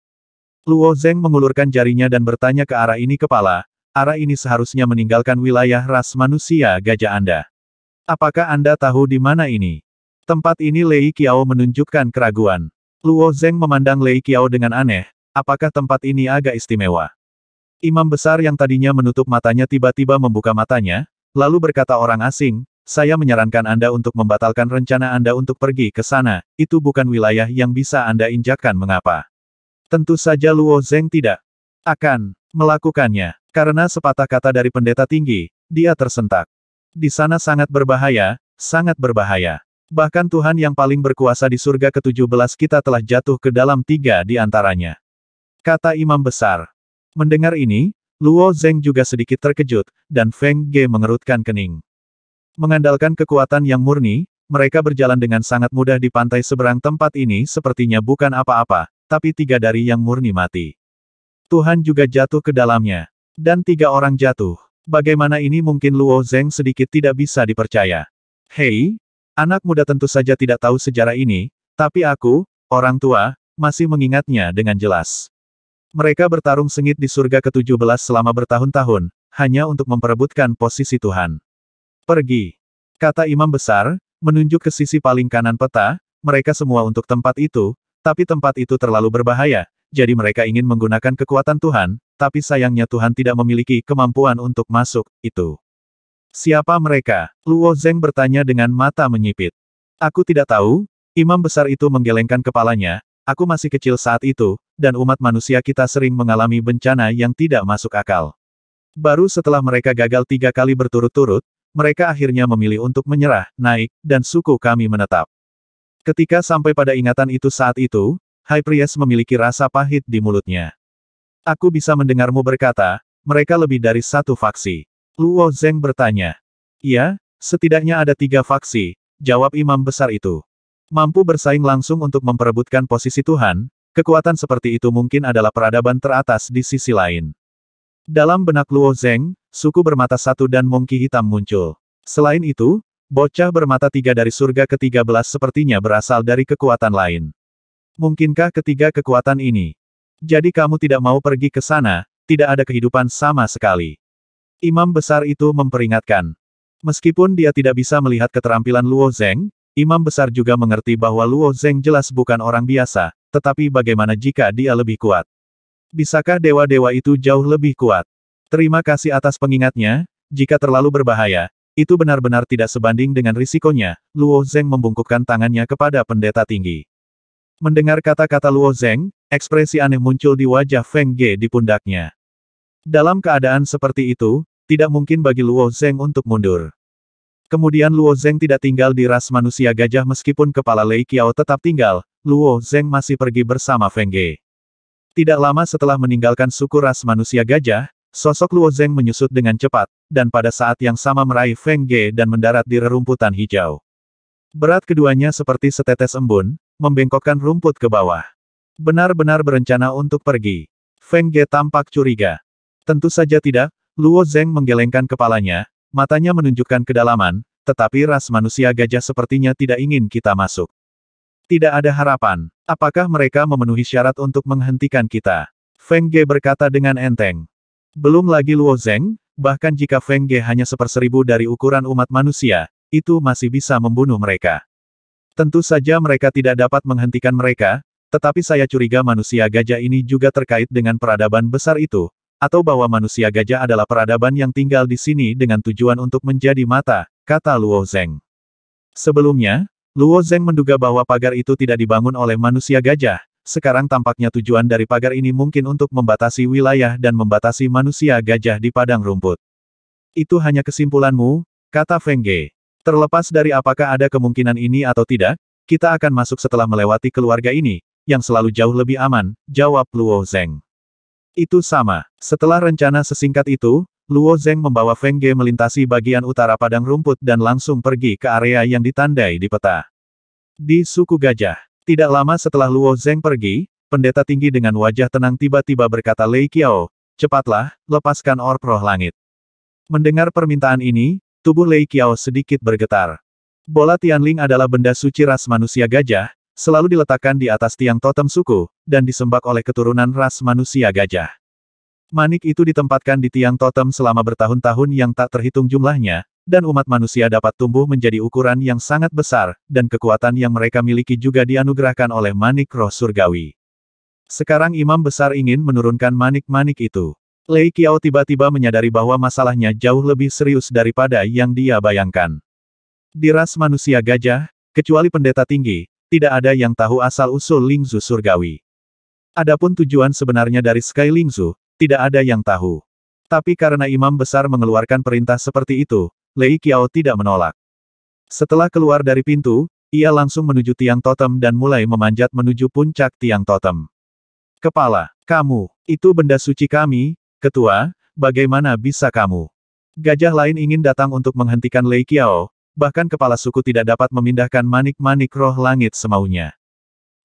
Luo Zeng mengulurkan jarinya dan bertanya ke arah ini kepala, arah ini seharusnya meninggalkan wilayah ras manusia gajah Anda. Apakah Anda tahu di mana ini? Tempat ini Lei Qiao menunjukkan keraguan. Luo Zeng memandang Lei Qiao dengan aneh, apakah tempat ini agak istimewa? Imam besar yang tadinya menutup matanya tiba-tiba membuka matanya, lalu berkata orang asing, saya menyarankan Anda untuk membatalkan rencana Anda untuk pergi ke sana, itu bukan wilayah yang bisa Anda injakkan mengapa? Tentu saja Luo Zeng tidak akan melakukannya, karena sepatah kata dari pendeta tinggi, dia tersentak. Di sana sangat berbahaya, sangat berbahaya. Bahkan Tuhan yang paling berkuasa di surga ke-17 kita telah jatuh ke dalam 3 di antaranya. Kata imam besar. Mendengar ini, Luo Zeng juga sedikit terkejut, dan Feng Ge mengerutkan kening. Mengandalkan kekuatan yang murni, mereka berjalan dengan sangat mudah di pantai seberang tempat ini sepertinya bukan apa-apa, tapi 3 dari yang murni mati. Tuhan juga jatuh ke dalamnya. Dan 3 orang jatuh. Bagaimana ini mungkin? Luo Zeng sedikit tidak bisa dipercaya. Hei, anak muda tentu saja tidak tahu sejarah ini, tapi aku, orang tua, masih mengingatnya dengan jelas. Mereka bertarung sengit di surga ke-17 selama bertahun-tahun, hanya untuk memperebutkan posisi Tuhan. Pergi. Kata imam besar, menunjuk ke sisi paling kanan peta, mereka semua untuk tempat itu, tapi tempat itu terlalu berbahaya, jadi mereka ingin menggunakan kekuatan Tuhan, tapi sayangnya Tuhan tidak memiliki kemampuan untuk masuk, itu. Siapa mereka? Luo Zeng bertanya dengan mata menyipit. Aku tidak tahu, imam besar itu menggelengkan kepalanya, aku masih kecil saat itu, dan umat manusia kita sering mengalami bencana yang tidak masuk akal. Baru setelah mereka gagal 3 kali berturut-turut, mereka akhirnya memilih untuk menyerah, naik, dan suku kami menetap. Ketika sampai pada ingatan itu saat itu, High Priest memiliki rasa pahit di mulutnya. Aku bisa mendengarmu berkata, mereka lebih dari 1 faksi. Luo Zeng bertanya. Ya, setidaknya ada 3 faksi, jawab imam besar itu. Mampu bersaing langsung untuk memperebutkan posisi Tuhan, kekuatan seperti itu mungkin adalah peradaban teratas di sisi lain. Dalam benak Luo Zeng, suku bermata 1 dan mongki hitam muncul. Selain itu, bocah bermata 3 dari surga ke-13 sepertinya berasal dari kekuatan lain. Mungkinkah ketiga kekuatan ini? Jadi kamu tidak mau pergi ke sana, tidak ada kehidupan sama sekali. Imam besar itu memperingatkan. Meskipun dia tidak bisa melihat keterampilan Luo Zeng, imam besar juga mengerti bahwa Luo Zeng jelas bukan orang biasa, tetapi bagaimana jika dia lebih kuat? Bisakah dewa-dewa itu jauh lebih kuat? Terima kasih atas pengingatnya, jika terlalu berbahaya, itu benar-benar tidak sebanding dengan risikonya. Luo Zeng membungkukkan tangannya kepada pendeta tinggi. Mendengar kata-kata Luo Zeng, ekspresi aneh muncul di wajah Feng Ge di pundaknya. Dalam keadaan seperti itu, tidak mungkin bagi Luo Zeng untuk mundur. Kemudian Luo Zeng tidak tinggal di ras manusia gajah meskipun kepala Lei Qiao tetap tinggal, Luo Zeng masih pergi bersama Feng Ge. Tidak lama setelah meninggalkan suku ras manusia gajah, sosok Luo Zeng menyusut dengan cepat, dan pada saat yang sama meraih Feng Ge dan mendarat di rerumputan hijau. Berat keduanya seperti setetes embun, membengkokkan rumput ke bawah. Benar-benar berencana untuk pergi. Feng Ge tampak curiga. Tentu saja tidak, Luo Zeng menggelengkan kepalanya, matanya menunjukkan kedalaman, tetapi ras manusia gajah sepertinya tidak ingin kita masuk. Tidak ada harapan. Apakah mereka memenuhi syarat untuk menghentikan kita? Feng Ge berkata dengan enteng. Belum lagi Luo Zeng, bahkan jika Feng Ge hanya 1/1000 dari ukuran umat manusia, itu masih bisa membunuh mereka. Tentu saja mereka tidak dapat menghentikan mereka, tetapi saya curiga manusia gajah ini juga terkait dengan peradaban besar itu, atau bahwa manusia gajah adalah peradaban yang tinggal di sini dengan tujuan untuk menjadi mata, kata Luo Zeng. Sebelumnya, Luo Zeng menduga bahwa pagar itu tidak dibangun oleh manusia gajah, sekarang tampaknya tujuan dari pagar ini mungkin untuk membatasi wilayah dan membatasi manusia gajah di padang rumput. Itu hanya kesimpulanmu, kata Feng Ge. Terlepas dari apakah ada kemungkinan ini atau tidak, kita akan masuk setelah melewati keluarga ini, yang selalu jauh lebih aman, jawab Luo Zeng. Itu sama. Setelah rencana sesingkat itu, Luo Zeng membawa Feng Ge melintasi bagian utara padang rumput dan langsung pergi ke area yang ditandai di peta. Di suku gajah. Tidak lama setelah Luo Zeng pergi, pendeta tinggi dengan wajah tenang tiba-tiba berkata, Lei Qiao, cepatlah, lepaskan orb roh langit. Mendengar permintaan ini, tubuh Lei Qiao sedikit bergetar. Bola Tianling adalah benda suci ras manusia gajah, selalu diletakkan di atas tiang totem suku, dan disembah oleh keturunan ras manusia gajah. Manik itu ditempatkan di tiang totem selama bertahun-tahun yang tak terhitung jumlahnya, dan umat manusia dapat tumbuh menjadi ukuran yang sangat besar, dan kekuatan yang mereka miliki juga dianugerahkan oleh manik roh surgawi. Sekarang imam besar ingin menurunkan manik-manik itu. Lei Qiao tiba-tiba menyadari bahwa masalahnya jauh lebih serius daripada yang dia bayangkan. Di ras manusia gajah, kecuali pendeta tinggi, tidak ada yang tahu asal-usul Lingzu surgawi. Adapun tujuan sebenarnya dari Sky Lingzu, tidak ada yang tahu. Tapi karena imam besar mengeluarkan perintah seperti itu, Lei Qiao tidak menolak. Setelah keluar dari pintu, ia langsung menuju tiang totem dan mulai memanjat menuju puncak tiang totem. Kepala, kamu, itu benda suci kami, ketua, bagaimana bisa kamu? Gajah lain ingin datang untuk menghentikan Lei Qiao, bahkan kepala suku tidak dapat memindahkan manik-manik roh langit semaunya.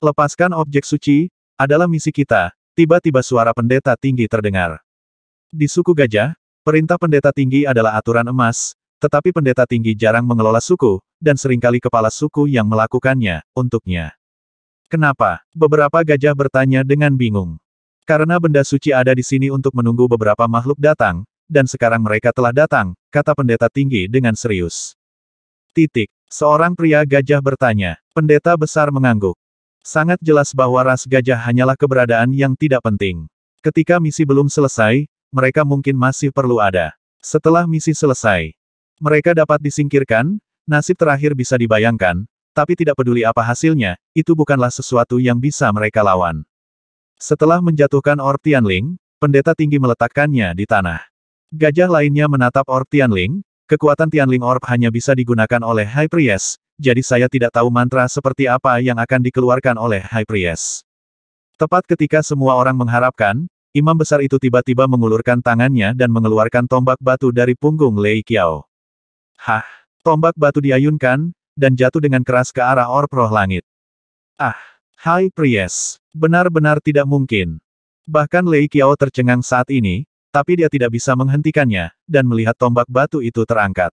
Lepaskan objek suci, adalah misi kita, tiba-tiba suara pendeta tinggi terdengar. Di suku gajah, perintah pendeta tinggi adalah aturan emas, tetapi pendeta tinggi jarang mengelola suku, dan seringkali kepala suku yang melakukannya, untuknya. Kenapa? Beberapa gajah bertanya dengan bingung. Karena benda suci ada di sini untuk menunggu beberapa makhluk datang, dan sekarang mereka telah datang, kata pendeta tinggi dengan serius. Seorang pria gajah bertanya. Pendeta besar mengangguk. Sangat jelas bahwa ras gajah hanyalah keberadaan yang tidak penting. Ketika misi belum selesai, mereka mungkin masih perlu ada. Setelah misi selesai, mereka dapat disingkirkan, nasib terakhir bisa dibayangkan, tapi tidak peduli apa hasilnya, itu bukanlah sesuatu yang bisa mereka lawan. Setelah menjatuhkan orb Tianling, pendeta tinggi meletakkannya di tanah. Gajah lainnya menatap orb Tianling. Kekuatan Tianling Orb hanya bisa digunakan oleh High Priest, jadi saya tidak tahu mantra seperti apa yang akan dikeluarkan oleh High Priest. Tepat ketika semua orang mengharapkan, imam besar itu tiba-tiba mengulurkan tangannya dan mengeluarkan tombak batu dari punggung Lei Qiao. Hah! Tombak batu diayunkan, dan jatuh dengan keras ke arah orb roh langit. Ah! High Priest! Benar-benar tidak mungkin. Bahkan Lei Qiao tercengang saat ini, tapi dia tidak bisa menghentikannya, dan melihat tombak batu itu terangkat.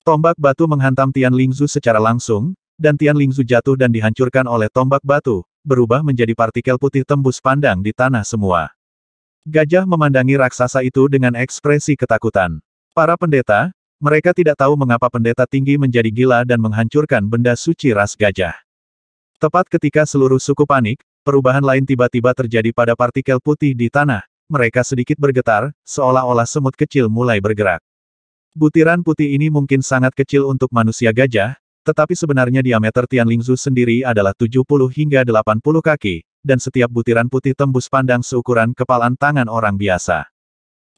Tombak batu menghantam Tian Lingzu secara langsung, dan Tian Lingzu jatuh dan dihancurkan oleh tombak batu, berubah menjadi partikel putih tembus pandang di tanah semua. Gajah memandangi raksasa itu dengan ekspresi ketakutan. Para pendeta, mereka tidak tahu mengapa pendeta tinggi menjadi gila dan menghancurkan benda suci ras gajah. Tepat ketika seluruh suku panik, perubahan lain tiba-tiba terjadi pada partikel putih di tanah. Mereka sedikit bergetar, seolah-olah semut kecil mulai bergerak. Butiran putih ini mungkin sangat kecil untuk manusia gajah, tetapi sebenarnya diameter Tian Lingzu sendiri adalah 70 hingga 80 kaki, dan setiap butiran putih tembus pandang seukuran kepalan tangan orang biasa.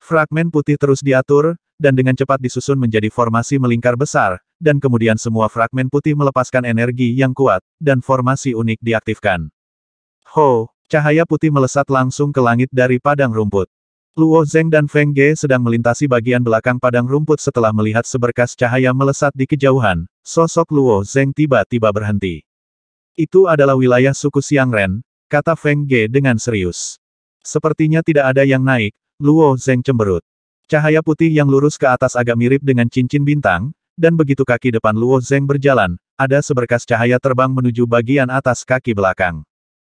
Fragmen putih terus diatur, dan dengan cepat disusun menjadi formasi melingkar besar, dan kemudian semua fragmen putih melepaskan energi yang kuat, dan formasi unik diaktifkan. Cahaya putih melesat langsung ke langit dari padang rumput. Luo Zeng dan Feng Ge sedang melintasi bagian belakang padang rumput setelah melihat seberkas cahaya melesat di kejauhan. Sosok Luo Zeng tiba-tiba berhenti. Itu adalah wilayah suku Xiangren, kata Feng Ge dengan serius. Sepertinya tidak ada yang naik, Luo Zeng cemberut. Cahaya putih yang lurus ke atas agak mirip dengan cincin bintang, dan begitu kaki depan Luo Zeng berjalan, ada seberkas cahaya terbang menuju bagian atas kaki belakang.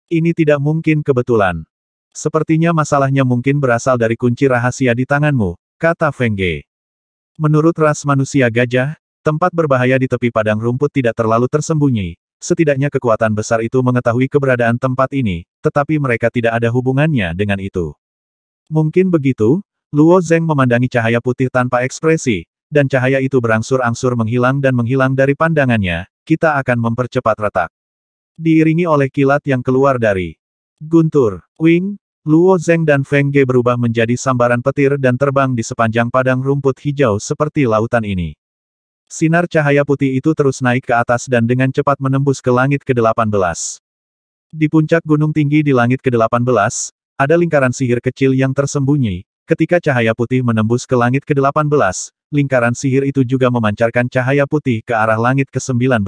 Ini tidak mungkin kebetulan. Sepertinya masalahnya mungkin berasal dari kunci rahasia di tanganmu, kata Feng Ge. Menurut ras manusia gajah, tempat berbahaya di tepi padang rumput tidak terlalu tersembunyi. Setidaknya kekuatan besar itu mengetahui keberadaan tempat ini, tetapi mereka tidak ada hubungannya dengan itu. Mungkin begitu, Luo Zeng memandangi cahaya putih tanpa ekspresi, dan cahaya itu berangsur-angsur menghilang dan menghilang dari pandangannya. Kita akan mempercepat retak. Diiringi oleh kilat yang keluar dari guntur, Wing, Luo Zeng dan Feng Ge berubah menjadi sambaran petir dan terbang di sepanjang padang rumput hijau seperti lautan ini. Sinar cahaya putih itu terus naik ke atas dan dengan cepat menembus ke langit ke-18. Di puncak gunung tinggi di langit ke-18, ada lingkaran sihir kecil yang tersembunyi. Ketika cahaya putih menembus ke langit ke-18, lingkaran sihir itu juga memancarkan cahaya putih ke arah langit ke-19.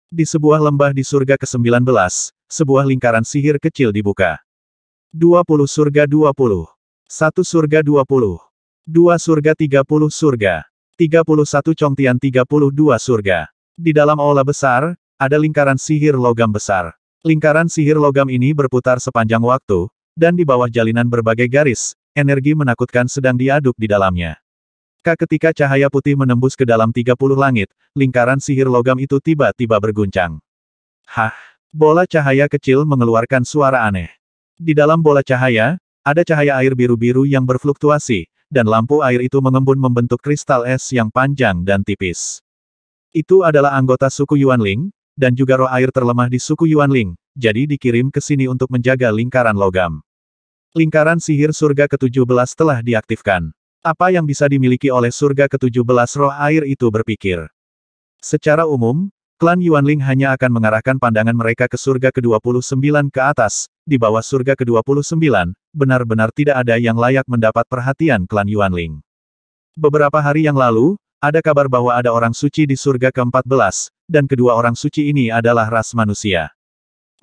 Di sebuah lembah di surga ke-19, sebuah lingkaran sihir kecil dibuka. 20 surga 20. 1 surga 20. 2 surga 30 surga. 31 Congtian 32 surga. Di dalam aula besar, ada lingkaran sihir logam besar. Lingkaran sihir logam ini berputar sepanjang waktu, dan di bawah jalinan berbagai garis, energi menakutkan sedang diaduk di dalamnya. Ketika cahaya putih menembus ke dalam 30 langit, lingkaran sihir logam itu tiba-tiba berguncang. Hah! Bola cahaya kecil mengeluarkan suara aneh. Di dalam bola cahaya, ada cahaya air biru-biru yang berfluktuasi, dan lampu air itu mengembun membentuk kristal es yang panjang dan tipis. Itu adalah anggota suku Yuanling, dan juga roh air terlemah di suku Yuanling, jadi dikirim ke sini untuk menjaga lingkaran logam. Lingkaran sihir surga ke-17 telah diaktifkan. Apa yang bisa dimiliki oleh surga ke-17 roh air itu berpikir. Secara umum, klan Yuanling hanya akan mengarahkan pandangan mereka ke surga ke-29 ke atas, di bawah surga ke-29, benar-benar tidak ada yang layak mendapat perhatian klan Yuanling. Beberapa hari yang lalu, ada kabar bahwa ada orang suci di surga ke-14, dan kedua orang suci ini adalah ras manusia.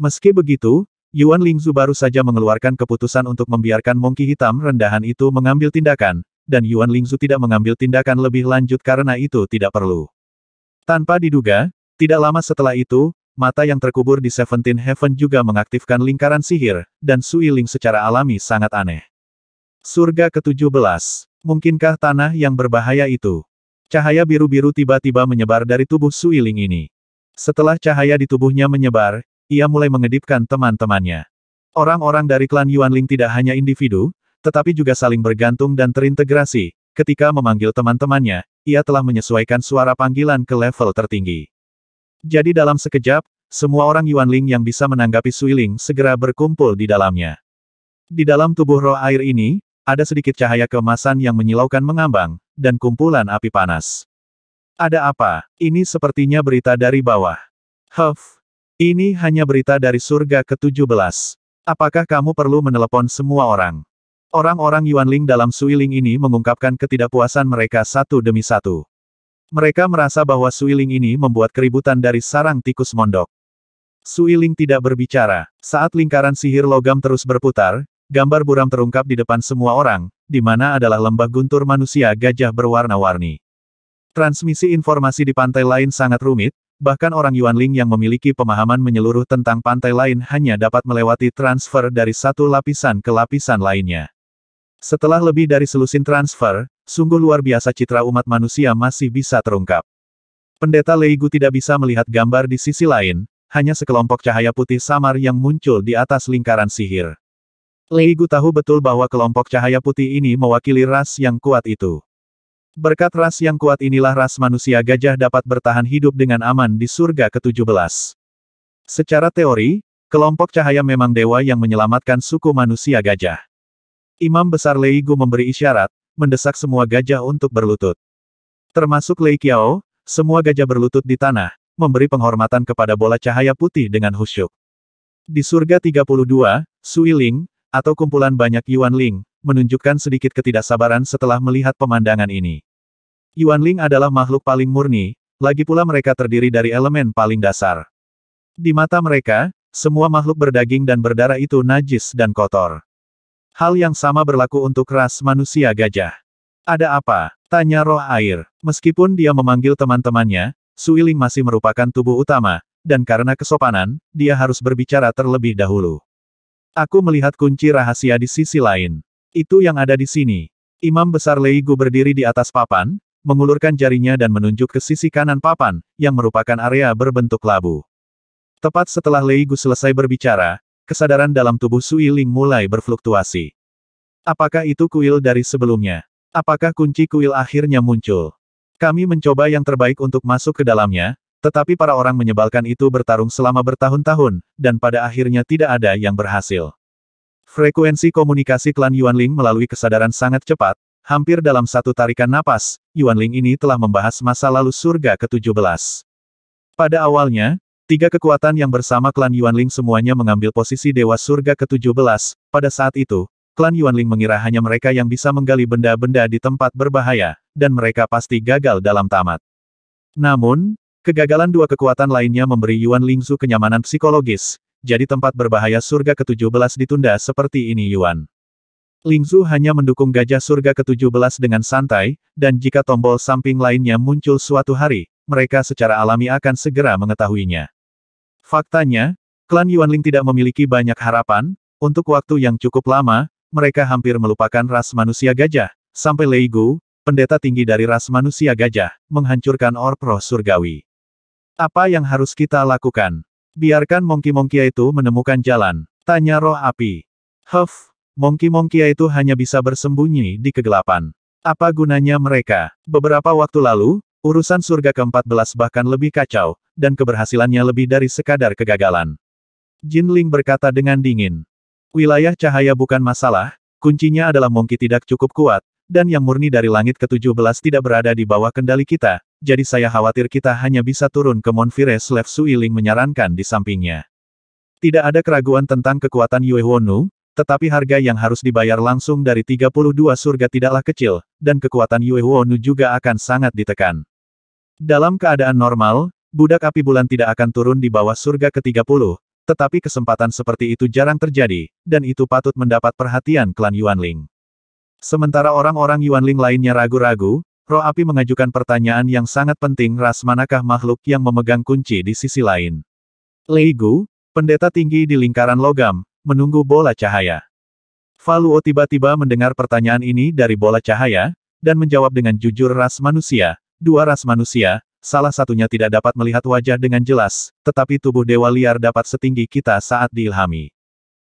Meski begitu, Yuan Lingzu baru saja mengeluarkan keputusan untuk membiarkan Monkey Hitam rendahan itu mengambil tindakan, dan Yuan Lingzu tidak mengambil tindakan lebih lanjut karena itu tidak perlu. Tanpa diduga, tidak lama setelah itu, mata yang terkubur di 17 Heaven juga mengaktifkan lingkaran sihir, dan Sui Ling secara alami sangat aneh. Surga ke-17. Mungkinkah tanah yang berbahaya itu? Cahaya biru-biru tiba-tiba menyebar dari tubuh Sui Ling ini. Setelah cahaya di tubuhnya menyebar, ia mulai mengedipkan teman-temannya. Orang-orang dari klan Yuanling tidak hanya individu, tetapi juga saling bergantung dan terintegrasi. Ketika memanggil teman-temannya, ia telah menyesuaikan suara panggilan ke level tertinggi. Jadi dalam sekejap, semua orang Yuanling yang bisa menanggapi Sui Ling segera berkumpul di dalamnya. Di dalam tubuh roh air ini, ada sedikit cahaya keemasan yang menyilaukan mengambang, dan kumpulan api panas. Ada apa? Ini sepertinya berita dari bawah. Huff. Ini hanya berita dari surga ke-17. Apakah kamu perlu menelepon semua orang? Orang-orang Yuanling dalam Sui Ling ini mengungkapkan ketidakpuasan mereka satu demi satu. Mereka merasa bahwa Sui Ling ini membuat keributan dari sarang tikus mondok. Sui Ling tidak berbicara. Saat lingkaran sihir logam terus berputar, gambar buram terungkap di depan semua orang, di mana adalah lembah guntur manusia gajah berwarna-warni. Transmisi informasi di pantai lain sangat rumit, bahkan orang Yuanling yang memiliki pemahaman menyeluruh tentang pantai lain hanya dapat melewati transfer dari satu lapisan ke lapisan lainnya. Setelah lebih dari selusin transfer, sungguh luar biasa citra umat manusia masih bisa terungkap. Pendeta Lei Gu tidak bisa melihat gambar di sisi lain, hanya sekelompok cahaya putih samar yang muncul di atas lingkaran sihir. Lei Gu tahu betul bahwa kelompok cahaya putih ini mewakili ras yang kuat itu. Berkat ras yang kuat inilah ras manusia gajah dapat bertahan hidup dengan aman di surga ke-17. Secara teori, kelompok cahaya memang dewa yang menyelamatkan suku manusia gajah. Imam besar Lei Gu memberi isyarat, mendesak semua gajah untuk berlutut. Termasuk Lei Qiao, semua gajah berlutut di tanah, memberi penghormatan kepada bola cahaya putih dengan khusyuk. Di surga 32, Sui Ling, atau kumpulan banyak Yuanling, menunjukkan sedikit ketidaksabaran setelah melihat pemandangan ini. Yuanling adalah makhluk paling murni, lagi pula mereka terdiri dari elemen paling dasar. Di mata mereka, semua makhluk berdaging dan berdarah itu najis dan kotor. Hal yang sama berlaku untuk ras manusia gajah. Ada apa? Tanya roh air. Meskipun dia memanggil teman-temannya, Sui Ling masih merupakan tubuh utama, dan karena kesopanan, dia harus berbicara terlebih dahulu. Aku melihat kunci rahasia di sisi lain. Itu yang ada di sini. Imam besar Lei Gu berdiri di atas papan, mengulurkan jarinya dan menunjuk ke sisi kanan papan, yang merupakan area berbentuk labu. Tepat setelah Lei Gu selesai berbicara, kesadaran dalam tubuh Sui Ling mulai berfluktuasi. Apakah itu kuil dari sebelumnya? Apakah kunci kuil akhirnya muncul? Kami mencoba yang terbaik untuk masuk ke dalamnya, Tetapi para orang menyebalkan itu bertarung selama bertahun-tahun, dan pada akhirnya tidak ada yang berhasil. Frekuensi komunikasi klan Yuanling melalui kesadaran sangat cepat, hampir dalam satu tarikan napas, Yuanling ini telah membahas masa lalu surga ke-17. Pada awalnya, tiga kekuatan yang bersama klan Yuanling semuanya mengambil posisi Dewa Surga ke-17, pada saat itu, klan Yuanling mengira hanya mereka yang bisa menggali benda-benda di tempat berbahaya, dan mereka pasti gagal dalam tamat. Namun, kegagalan dua kekuatan lainnya memberi Yuan Lingzu kenyamanan psikologis, jadi tempat berbahaya surga ke-17 ditunda seperti ini Yuan. Lingzu hanya mendukung gajah surga ke-17 dengan santai, dan jika tombol samping lainnya muncul suatu hari, mereka secara alami akan segera mengetahuinya. Faktanya, klan Yuanling tidak memiliki banyak harapan, untuk waktu yang cukup lama, mereka hampir melupakan ras manusia gajah, sampai Lei Gu, pendeta tinggi dari ras manusia gajah, menghancurkan orb roh surgawi. Apa yang harus kita lakukan? Biarkan Monkey-Monkey itu menemukan jalan, tanya roh api. Monkey-Monkey itu hanya bisa bersembunyi di kegelapan. Apa gunanya mereka? Beberapa waktu lalu, urusan surga ke-14 bahkan lebih kacau, dan keberhasilannya lebih dari sekadar kegagalan. Jin Ling berkata dengan dingin. Wilayah cahaya bukan masalah, kuncinya adalah Monkey tidak cukup kuat, dan yang murni dari langit ke-17 tidak berada di bawah kendali kita, jadi saya khawatir kita hanya bisa turun ke Monfire Slave Suiling menyarankan di sampingnya. Tidak ada keraguan tentang kekuatan Yue Huonu, tetapi harga yang harus dibayar langsung dari 32 surga tidaklah kecil, dan kekuatan Yue Huonu juga akan sangat ditekan. Dalam keadaan normal, budak api bulan tidak akan turun di bawah surga ke-30, tetapi kesempatan seperti itu jarang terjadi, dan itu patut mendapat perhatian klan Yuanling. Sementara orang-orang Yuanling lainnya ragu-ragu, roh api mengajukan pertanyaan yang sangat penting, ras manakah makhluk yang memegang kunci di sisi lain. Lei Gu, pendeta tinggi di lingkaran logam, menunggu bola cahaya. Fa Luo tiba-tiba mendengar pertanyaan ini dari bola cahaya, dan menjawab dengan jujur, ras manusia, dua ras manusia, salah satunya tidak dapat melihat wajah dengan jelas, tetapi tubuh dewa liar dapat setinggi kita saat diilhami.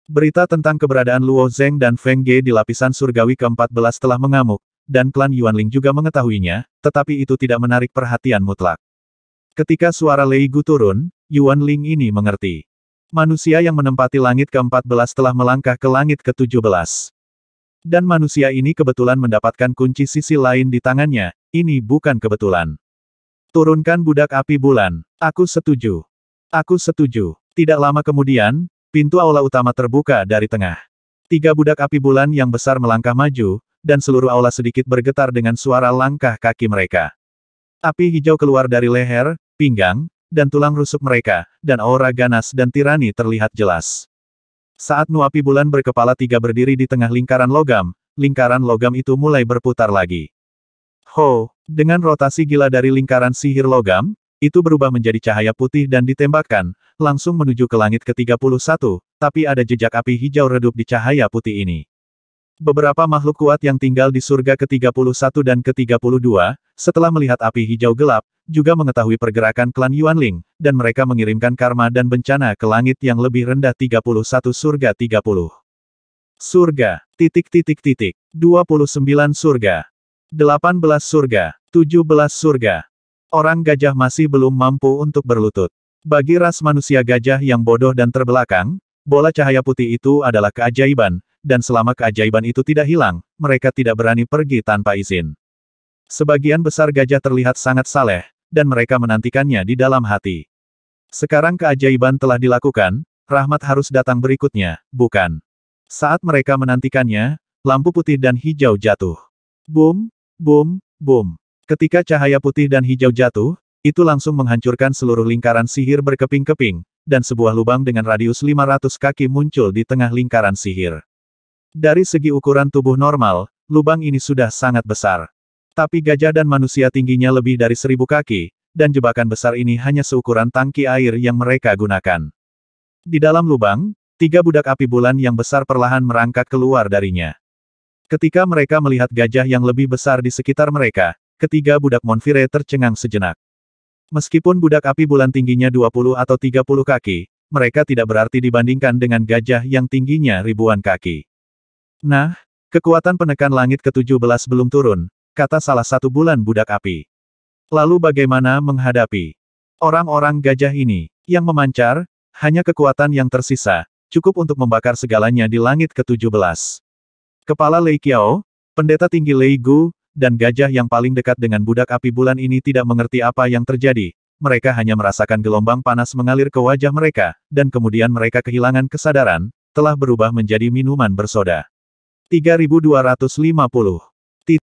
Berita tentang keberadaan Luo Zeng dan Feng Ge di lapisan surgawi ke-14 telah mengamuk, dan klan Yuanling juga mengetahuinya, tetapi itu tidak menarik perhatian mutlak. Ketika suara Lei Gu turun, Yuanling ini mengerti. Manusia yang menempati langit ke-14 telah melangkah ke langit ke-17. Dan manusia ini kebetulan mendapatkan kunci sisi lain di tangannya, ini bukan kebetulan. Turunkan budak api bulan. Aku setuju. Aku setuju. Tidak lama kemudian, pintu aula utama terbuka dari tengah. Tiga budak api bulan yang besar melangkah maju, dan seluruh aula sedikit bergetar dengan suara langkah kaki mereka. Api hijau keluar dari leher, pinggang, dan tulang rusuk mereka, dan aura ganas dan tirani terlihat jelas. Saat Nu api bulan berkepala tiga berdiri di tengah lingkaran logam itu mulai berputar lagi. Ho, dengan rotasi gila dari lingkaran sihir logam, itu berubah menjadi cahaya putih dan ditembakkan, langsung menuju ke langit ke-31, tapi ada jejak api hijau redup di cahaya putih ini. Beberapa makhluk kuat yang tinggal di surga ke-31 dan ke-32, setelah melihat api hijau gelap, juga mengetahui pergerakan klan Yuanling, dan mereka mengirimkan karma dan bencana ke langit yang lebih rendah 31 surga 30. Surga, 29 surga, 18 surga, 17 surga. Orang gajah masih belum mampu untuk berlutut. Bagi ras manusia gajah yang bodoh dan terbelakang, bola cahaya putih itu adalah keajaiban, dan selama keajaiban itu tidak hilang, mereka tidak berani pergi tanpa izin. Sebagian besar gajah terlihat sangat saleh, dan mereka menantikannya di dalam hati. Sekarang keajaiban telah dilakukan, rahmat harus datang berikutnya, bukan? Saat mereka menantikannya, lampu putih dan hijau jatuh. Boom, boom, boom. Ketika cahaya putih dan hijau jatuh, itu langsung menghancurkan seluruh lingkaran sihir berkeping-keping, dan sebuah lubang dengan radius 500 kaki muncul di tengah lingkaran sihir. Dari segi ukuran tubuh normal, lubang ini sudah sangat besar. Tapi gajah dan manusia tingginya lebih dari 1000 kaki, dan jebakan besar ini hanya seukuran tangki air yang mereka gunakan. Di dalam lubang, tiga budak api bulan yang besar perlahan merangkak keluar darinya. Ketika mereka melihat gajah yang lebih besar di sekitar mereka, ketiga budak Monfire tercengang sejenak. Meskipun budak api bulan tingginya 20 atau 30 kaki, mereka tidak berarti dibandingkan dengan gajah yang tingginya ribuan kaki. Nah, kekuatan penekan langit ke-17 belum turun, kata salah satu bulan budak api. Lalu bagaimana menghadapi? Orang-orang gajah ini, yang memancar, hanya kekuatan yang tersisa, cukup untuk membakar segalanya di langit ke-17. Kepala Lei Qiao, pendeta tinggi Lei Gu, dan gajah yang paling dekat dengan budak api bulan ini tidak mengerti apa yang terjadi. Mereka hanya merasakan gelombang panas mengalir ke wajah mereka, dan kemudian mereka kehilangan kesadaran, telah berubah menjadi minuman bersoda. 3250